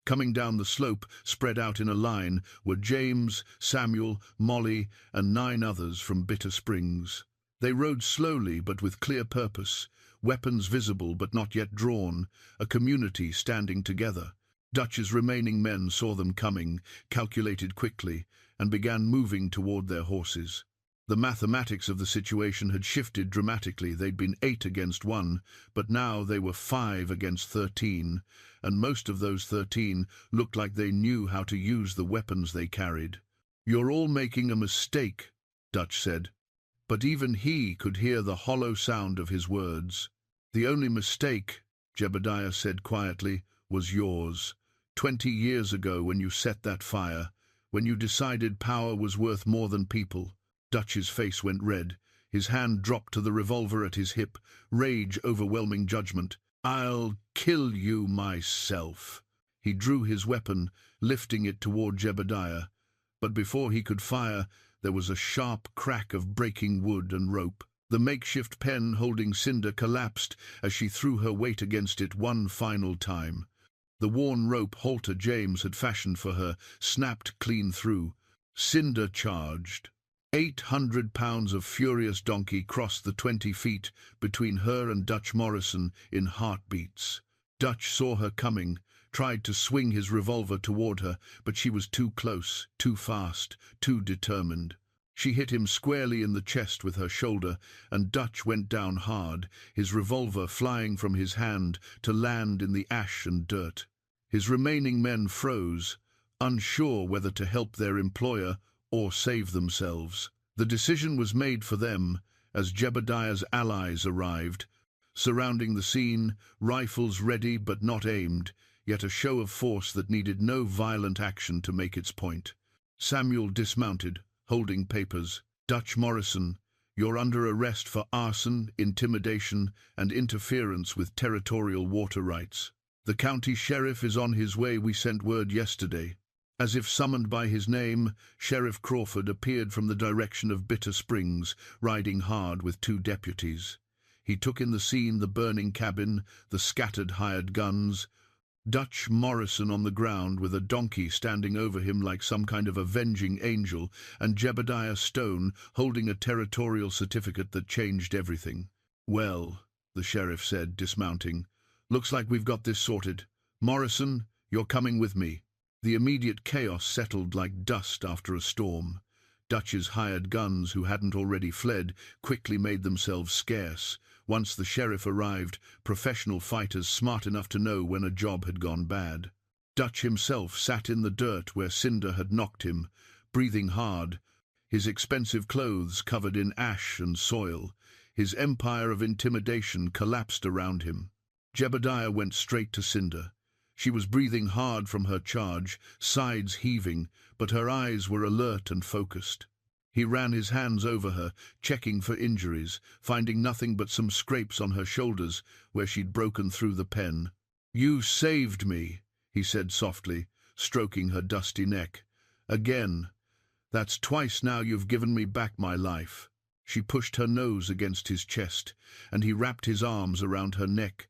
Coming down the slope, spread out in a line, were James, Samuel, Molly, and 9 others from Bitter Springs. They rode slowly but with clear purpose, weapons visible but not yet drawn, a community standing together. Dutch's remaining men saw them coming, calculated quickly, and began moving toward their horses. The mathematics of the situation had shifted dramatically. They'd been 8 against 1, but now they were 5 against 13, and most of those 13 looked like they knew how to use the weapons they carried. "You're all making a mistake," Dutch said. But even he could hear the hollow sound of his words. "The only mistake," Jebediah said quietly, "was yours. 20 years ago when you set that fire, when you decided power was worth more than people." Dutch's face went red. His hand dropped to the revolver at his hip, rage overwhelming judgment. "I'll kill you myself." He drew his weapon, lifting it toward Jebediah. But before he could fire, there was a sharp crack of breaking wood and rope. The makeshift pen holding Cinder collapsed as she threw her weight against it one final time. The worn rope halter James had fashioned for her snapped clean through. Cinder charged. 800 pounds of furious donkey crossed the 20 feet between her and Dutch Morrison in heartbeats. Dutch saw her coming, tried to swing his revolver toward her, but she was too close, too fast, too determined. She hit him squarely in the chest with her shoulder, and Dutch went down hard, his revolver flying from his hand to land in the ash and dirt. His remaining men froze, unsure whether to help their employer or save themselves. The decision was made for them as Jebediah's allies arrived, surrounding the scene, rifles ready but not aimed, yet a show of force that needed no violent action to make its point. Samuel dismounted, holding papers. "Dutch Morrison, you're under arrest for arson, intimidation, and interference with territorial water rights. The county sheriff is on his way. We sent word yesterday." As if summoned by his name, Sheriff Crawford appeared from the direction of Bitter Springs, riding hard with 2 deputies. He took in the scene the burning cabin, the scattered hired guns, Dutch Morrison on the ground with a donkey standing over him like some kind of avenging angel, and Jebediah Stone holding a territorial certificate that changed everything. "Well," the sheriff said, dismounting, "looks like we've got this sorted. Morrison, you're coming with me." The immediate chaos settled like dust after a storm. Dutch's hired guns, who hadn't already fled, quickly made themselves scarce. Once the sheriff arrived, professional fighters smart enough to know when a job had gone bad. Dutch himself sat in the dirt where Cinder had knocked him, breathing hard, his expensive clothes covered in ash and soil. His empire of intimidation collapsed around him. Jebediah went straight to Cinder. She was breathing hard from her charge, sides heaving, but her eyes were alert and focused. He ran his hands over her, checking for injuries, finding nothing but some scrapes on her shoulders where she'd broken through the pen. "You saved me," he said softly, stroking her dusty neck, Again. That's twice now you've given me back my life. She pushed her nose against his chest, and he wrapped his arms around her neck,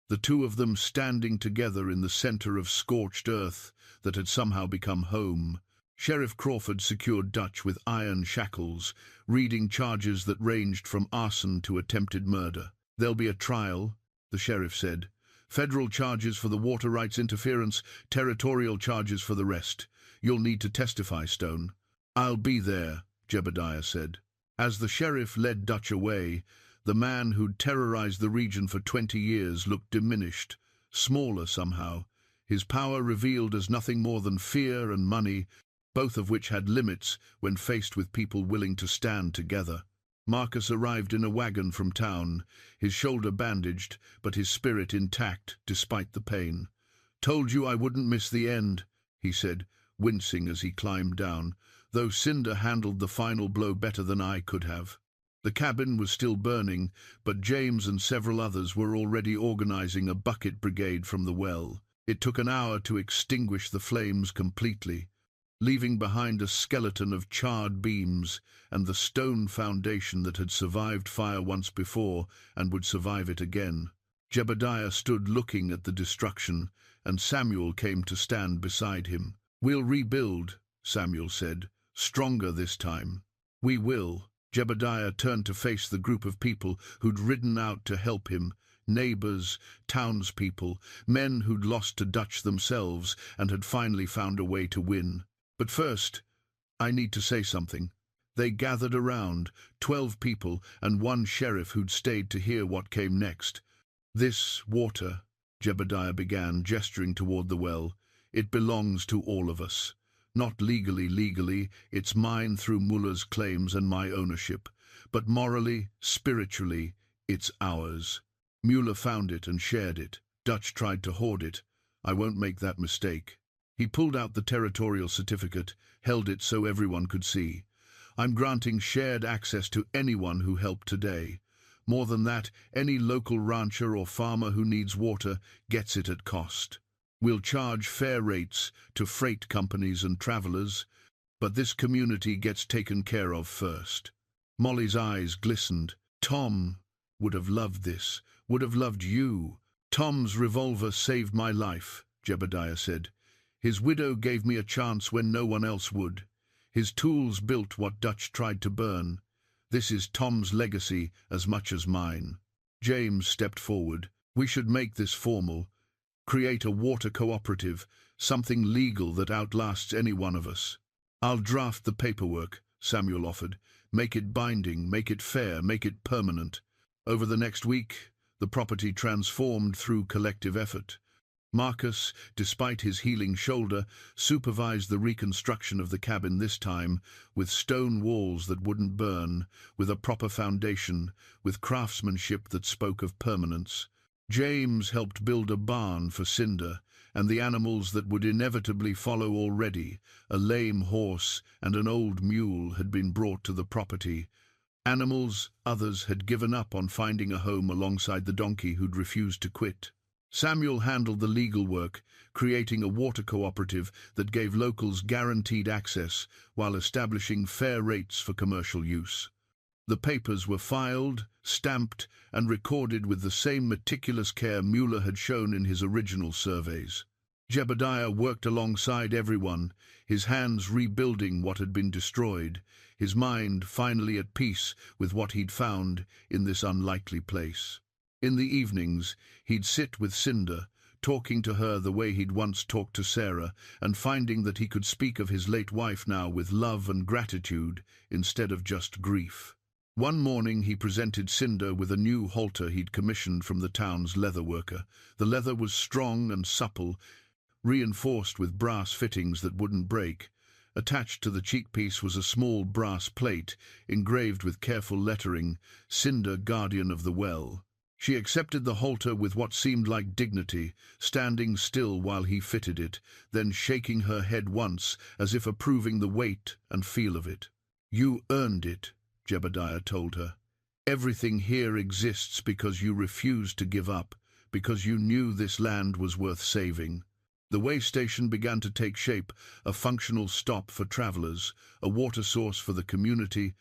the two of them standing together in the center of scorched earth that had somehow become home. Sheriff Crawford secured Dutch with iron shackles, reading charges that ranged from arson to attempted murder. There'll be a trial, the sheriff said. Federal charges for the water rights interference, territorial charges for the rest. You'll need to testify, Stone. I'll be there, Jebediah said. As the sheriff led Dutch away, the man who'd terrorized the region for 20 years looked diminished, smaller somehow, his power revealed as nothing more than fear and money, both of which had limits when faced with people willing to stand together. Marcus arrived in a wagon from town, his shoulder bandaged, but his spirit intact despite the pain. "Told you I wouldn't miss the end," he said, wincing as he climbed down, though Cinder handled the final blow better than I could have. The cabin was still burning, but James and several others were already organizing a bucket brigade from the well. It took an hour to extinguish the flames completely, leaving behind a skeleton of charred beams and the stone foundation that had survived fire once before and would survive it again. Jebediah stood looking at the destruction, and Samuel came to stand beside him. "We'll rebuild," Samuel said, "stronger this time." "We will." Jebediah turned to face the group of people who'd ridden out to help him, neighbors, townspeople, men who'd lost to Dutch themselves and had finally found a way to win. "But first, I need to say something." They gathered around, 12 people and one sheriff who'd stayed to hear what came next. "This water," Jebediah began, gesturing toward the well, "it belongs to all of us. Not legally, it's mine through Muller's claims and my ownership, but morally, spiritually, it's ours. Mueller found it and shared it. Dutch tried to hoard it. I won't make that mistake." He pulled out the territorial certificate, held it so everyone could see. "I'm granting shared access to anyone who helped today. More than that, any local rancher or farmer who needs water gets it at cost. We'll charge fair rates to freight companies and travelers, but this community gets taken care of first." Molly's eyes glistened. "Tom would have loved this, would have loved you." "Tom's revolver saved my life," Jebediah said. "His widow gave me a chance when no one else would. His tools built what Dutch tried to burn. This is Tom's legacy as much as mine." James stepped forward. "We should make this formal. Create a water cooperative, something legal that outlasts any one of us." "I'll draft the paperwork," Samuel offered. "Make it binding, make it fair, make it permanent." Over the next week, the property transformed through collective effort. Marcus, despite his healing shoulder, supervised the reconstruction of the cabin this time, with stone walls that wouldn't burn, with a proper foundation, with craftsmanship that spoke of permanence. James helped build a barn for Cinder and the animals that would inevitably follow already. A lame horse and an old mule had been brought to the property. Animals others had given up on finding a home alongside the donkey who'd refused to quit. Samuel handled the legal work, creating a water cooperative that gave locals guaranteed access while establishing fair rates for commercial use. The papers were filed, stamped, and recorded with the same meticulous care Mueller had shown in his original surveys. Jebediah worked alongside everyone, his hands rebuilding what had been destroyed, his mind finally at peace with what he'd found in this unlikely place. In the evenings, he'd sit with Cinder, talking to her the way he'd once talked to Sarah, and finding that he could speak of his late wife now with love and gratitude instead of just grief. One morning he presented Cinder with a new halter he'd commissioned from the town's leather worker. The leather was strong and supple, reinforced with brass fittings that wouldn't break. Attached to the cheekpiece was a small brass plate, engraved with careful lettering, "Cinder, Guardian of the Well." She accepted the halter with what seemed like dignity, standing still while he fitted it, then shaking her head once, as if approving the weight and feel of it. "You earned it," Jebediah told her. "Everything here exists because you refused to give up, because you knew this land was worth saving." The way station began to take shape, a functional stop for travelers, a water source for the community,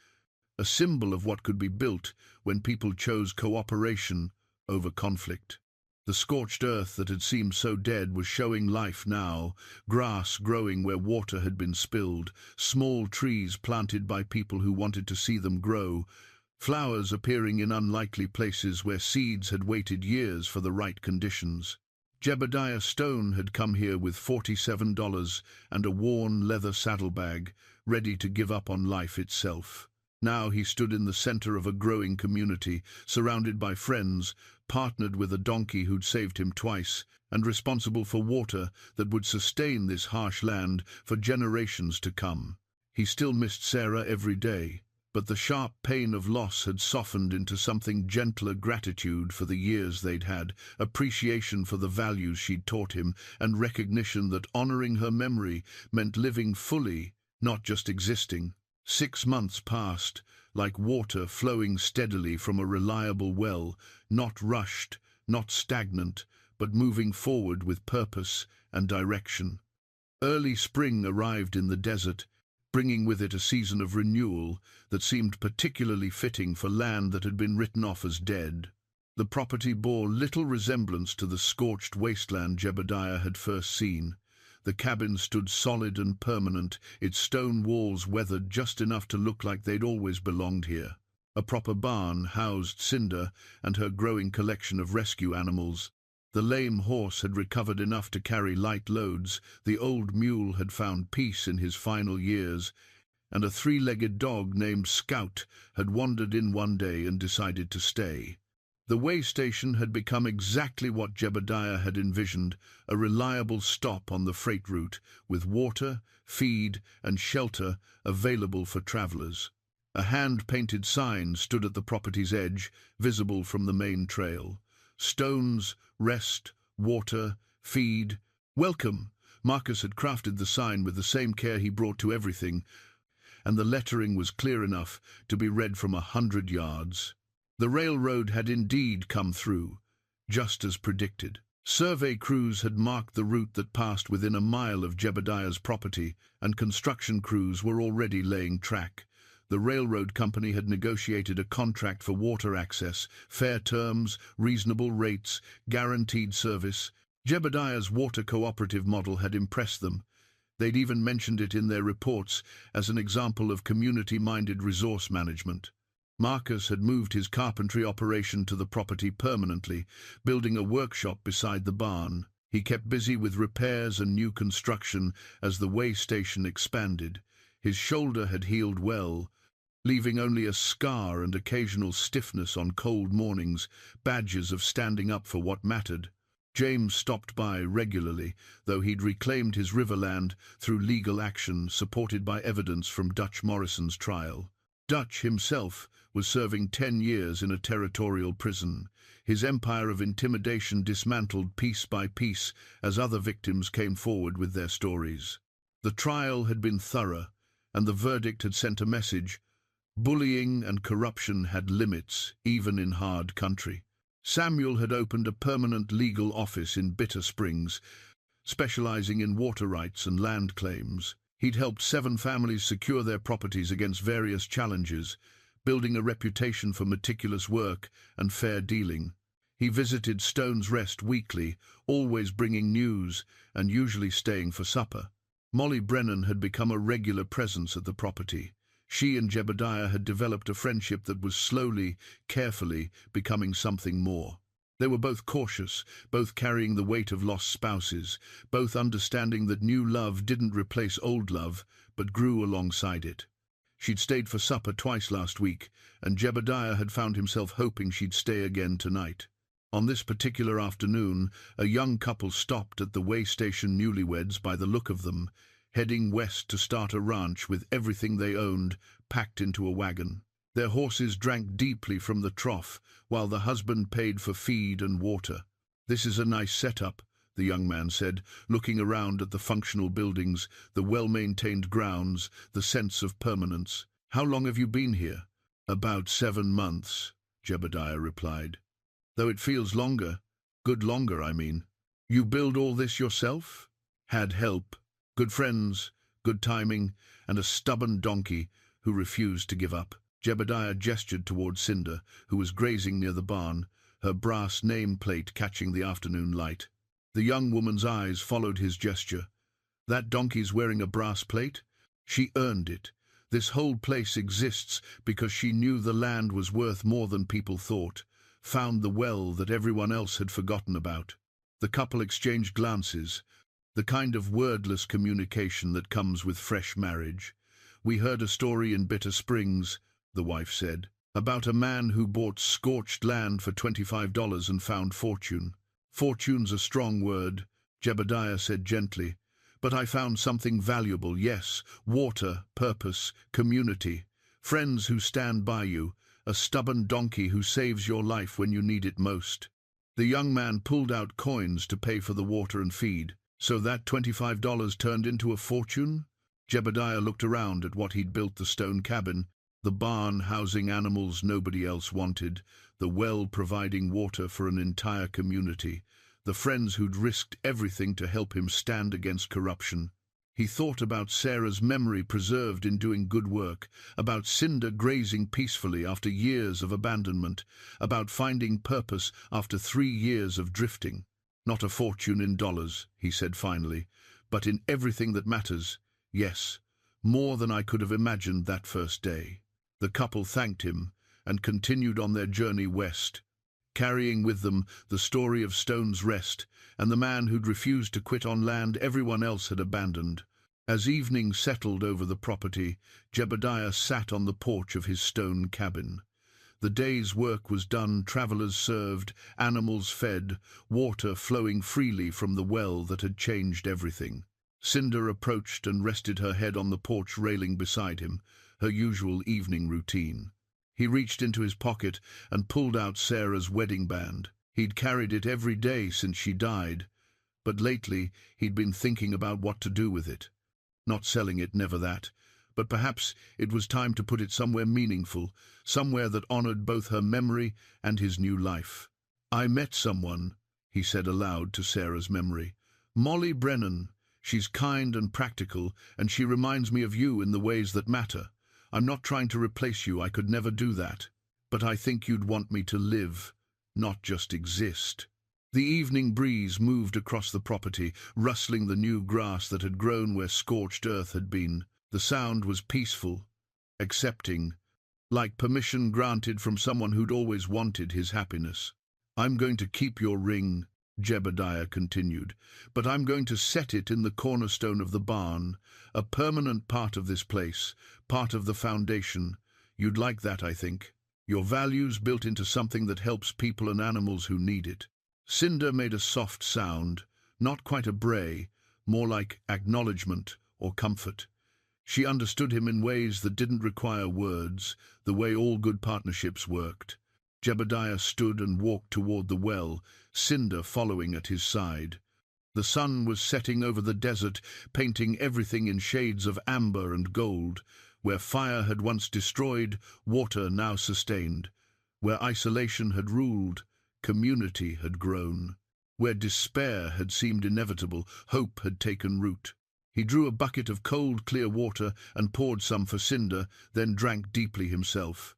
a symbol of what could be built when people chose cooperation over conflict. The scorched earth that had seemed so dead was showing life now, grass growing where water had been spilled, small trees planted by people who wanted to see them grow, flowers appearing in unlikely places where seeds had waited years for the right conditions. Jebediah Stone had come here with $47 and a worn leather saddlebag, ready to give up on life itself. Now he stood in the center of a growing community, surrounded by friends, partnered with a donkey who'd saved him twice, and responsible for water that would sustain this harsh land for generations to come. He still missed Sarah every day, but the sharp pain of loss had softened into something gentler: gratitude for the years they'd had, appreciation for the values she'd taught him, and recognition that honoring her memory meant living fully, not just existing. 6 months passed, like water flowing steadily from a reliable well, not rushed, not stagnant, but moving forward with purpose and direction. Early spring arrived in the desert, bringing with it a season of renewal that seemed particularly fitting for land that had been written off as dead. The property bore little resemblance to the scorched wasteland Jebediah had first seen. The cabin stood solid and permanent, its stone walls weathered just enough to look like they'd always belonged here. A proper barn housed Cinder and her growing collection of rescue animals. The lame horse had recovered enough to carry light loads, the old mule had found peace in his final years, and a 3-legged dog named Scout had wandered in one day and decided to stay. The way station had become exactly what Jebediah had envisioned, a reliable stop on the freight route, with water, feed, and shelter available for travelers. A hand-painted sign stood at the property's edge, visible from the main trail. Stones, rest, water, feed, welcome. Marcus had crafted the sign with the same care he brought to everything, and the lettering was clear enough to be read from 100 yards. The railroad had indeed come through, just as predicted. Survey crews had marked the route that passed within a mile of Jebediah's property, and construction crews were already laying track. The railroad company had negotiated a contract for water access, fair terms, reasonable rates, guaranteed service. Jebediah's water cooperative model had impressed them. They'd even mentioned it in their reports as an example of community-minded resource management. Marcus had moved his carpentry operation to the property permanently, building a workshop beside the barn. He kept busy with repairs and new construction as the way station expanded. His shoulder had healed well, leaving only a scar and occasional stiffness on cold mornings, badges of standing up for what mattered. James stopped by regularly, though he'd reclaimed his riverland through legal action supported by evidence from Dutch Morrison's trial. Dutch himself was serving 10 years in a territorial prison, his empire of intimidation dismantled piece by piece as other victims came forward with their stories. The trial had been thorough, and the verdict had sent a message: bullying and corruption had limits, even in hard country. Samuel had opened a permanent legal office in Bitter Springs, specializing in water rights and land claims. He'd helped 7 families secure their properties against various challenges, building a reputation for meticulous work and fair dealing. He visited Stone's Rest weekly, always bringing news and usually staying for supper. Molly Brennan had become a regular presence at the property. She and Jebediah had developed a friendship that was slowly, carefully becoming something more. They were both cautious, both carrying the weight of lost spouses, both understanding that new love didn't replace old love, but grew alongside it. She'd stayed for supper twice last week, and Jebediah had found himself hoping she'd stay again tonight. On this particular afternoon, a young couple stopped at the way station, newlyweds by the look of them, heading west to start a ranch with everything they owned packed into a wagon. Their horses drank deeply from the trough, while the husband paid for feed and water. "This is a nice setup," the young man said, looking around at the functional buildings, the well-maintained grounds, the sense of permanence. "How long have you been here?" "About 7 months," Jebediah replied. "Though it feels longer. Good longer, I mean." "You build all this yourself?" Had help, good friends, good timing, and a stubborn donkey who refused to give up. Jebediah gestured toward Cinder, who was grazing near the barn, her brass nameplate catching the afternoon light. The young woman's eyes followed his gesture. That donkey's wearing a brass plate? She earned it. This whole place exists because she knew the land was worth more than people thought, found the well that everyone else had forgotten about. The couple exchanged glances, the kind of wordless communication that comes with fresh marriage. "We heard a story in Bitter Springs," the wife said, "about a man who bought scorched land for $25 and found fortune." "Fortune's a strong word," Jebediah said gently. "But I found something valuable, yes, water, purpose, community, friends who stand by you, a stubborn donkey who saves your life when you need it most." The young man pulled out coins to pay for the water and feed. "So that $25 turned into a fortune?" Jebediah looked around at what he'd built: the stone cabin, the barn housing animals nobody else wanted, the well providing water for an entire community, the friends who'd risked everything to help him stand against corruption. He thought about Sarah's memory preserved in doing good work, about Cinder grazing peacefully after years of abandonment, about finding purpose after 3 years of drifting. "Not a fortune in dollars," he said finally, "but in everything that matters. Yes, more than I could have imagined that first day." The couple thanked him and continued on their journey west, carrying with them the story of Stone's Rest and the man who'd refused to quit on land everyone else had abandoned. As evening settled over the property, Jebediah sat on the porch of his stone cabin. The day's work was done, travelers served, animals fed, water flowing freely from the well that had changed everything. Cinder approached and rested her head on the porch railing beside him, her usual evening routine. He reached into his pocket and pulled out Sarah's wedding band. He'd carried it every day since she died, but lately he'd been thinking about what to do with it. Not selling it, never that, but perhaps it was time to put it somewhere meaningful, somewhere that honored both her memory and his new life. "I met someone," he said aloud to Sarah's memory. "Molly Brennan. She's kind and practical, and she reminds me of you in the ways that matter. I'm not trying to replace you, I could never do that. But I think you'd want me to live, not just exist." The evening breeze moved across the property, rustling the new grass that had grown where scorched earth had been. The sound was peaceful, accepting, like permission granted from someone who'd always wanted his happiness. "I'm going to keep your ring," Jebediah continued, "but I'm going to set it in the cornerstone of the barn, a permanent part of this place, part of the foundation. You'd like that, I think. Your values built into something that helps people and animals who need it." Cinder made a soft sound, not quite a bray, more like acknowledgement or comfort. She understood him in ways that didn't require words, the way all good partnerships worked. Jebediah stood and walked toward the well, Cinder following at his side. The sun was setting over the desert, painting everything in shades of amber and gold. Where fire had once destroyed, water now sustained. Where isolation had ruled, community had grown. Where despair had seemed inevitable, hope had taken root. He drew a bucket of cold, clear water and poured some for Cinder, then drank deeply himself.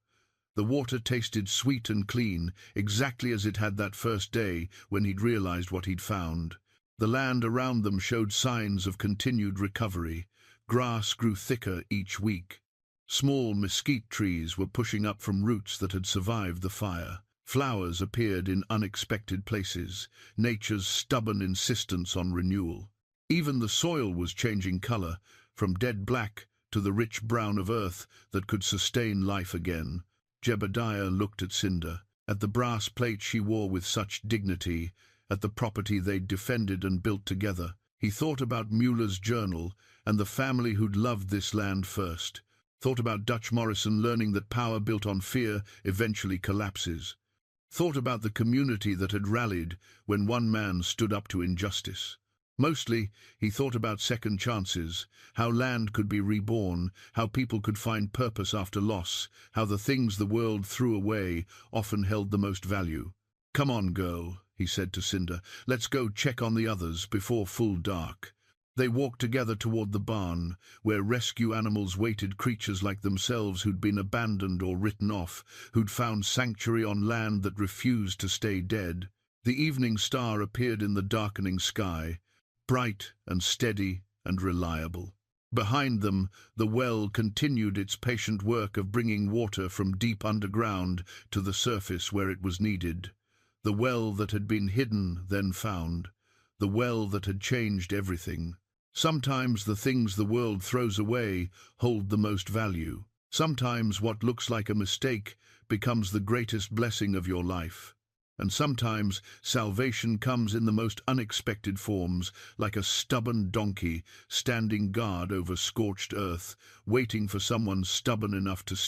The water tasted sweet and clean, exactly as it had that first day when he'd realized what he'd found. The land around them showed signs of continued recovery. Grass grew thicker each week. Small mesquite trees were pushing up from roots that had survived the fire. Flowers appeared in unexpected places, nature's stubborn insistence on renewal. Even the soil was changing color, from dead black to the rich brown of earth that could sustain life again. Jebediah looked at Cinder, at the brass plate she wore with such dignity, at the property they'd defended and built together. He thought about Mueller's journal and the family who'd loved this land first. Thought about Dutch Morrison learning that power built on fear eventually collapses. Thought about the community that had rallied when one man stood up to injustice. Mostly, he thought about second chances, how land could be reborn, how people could find purpose after loss, how the things the world threw away often held the most value. "Come on, girl," he said to Cinder. "Let's go check on the others before full dark." They walked together toward the barn, where rescue animals waited, creatures like themselves who'd been abandoned or written off, who'd found sanctuary on land that refused to stay dead. The evening star appeared in the darkening sky, bright and steady and reliable. Behind them, the well continued its patient work of bringing water from deep underground to the surface where it was needed. The well that had been hidden, then found. The well that had changed everything. Sometimes the things the world throws away hold the most value. Sometimes what looks like a mistake becomes the greatest blessing of your life. And sometimes salvation comes in the most unexpected forms, like a stubborn donkey standing guard over scorched earth, waiting for someone stubborn enough to stay.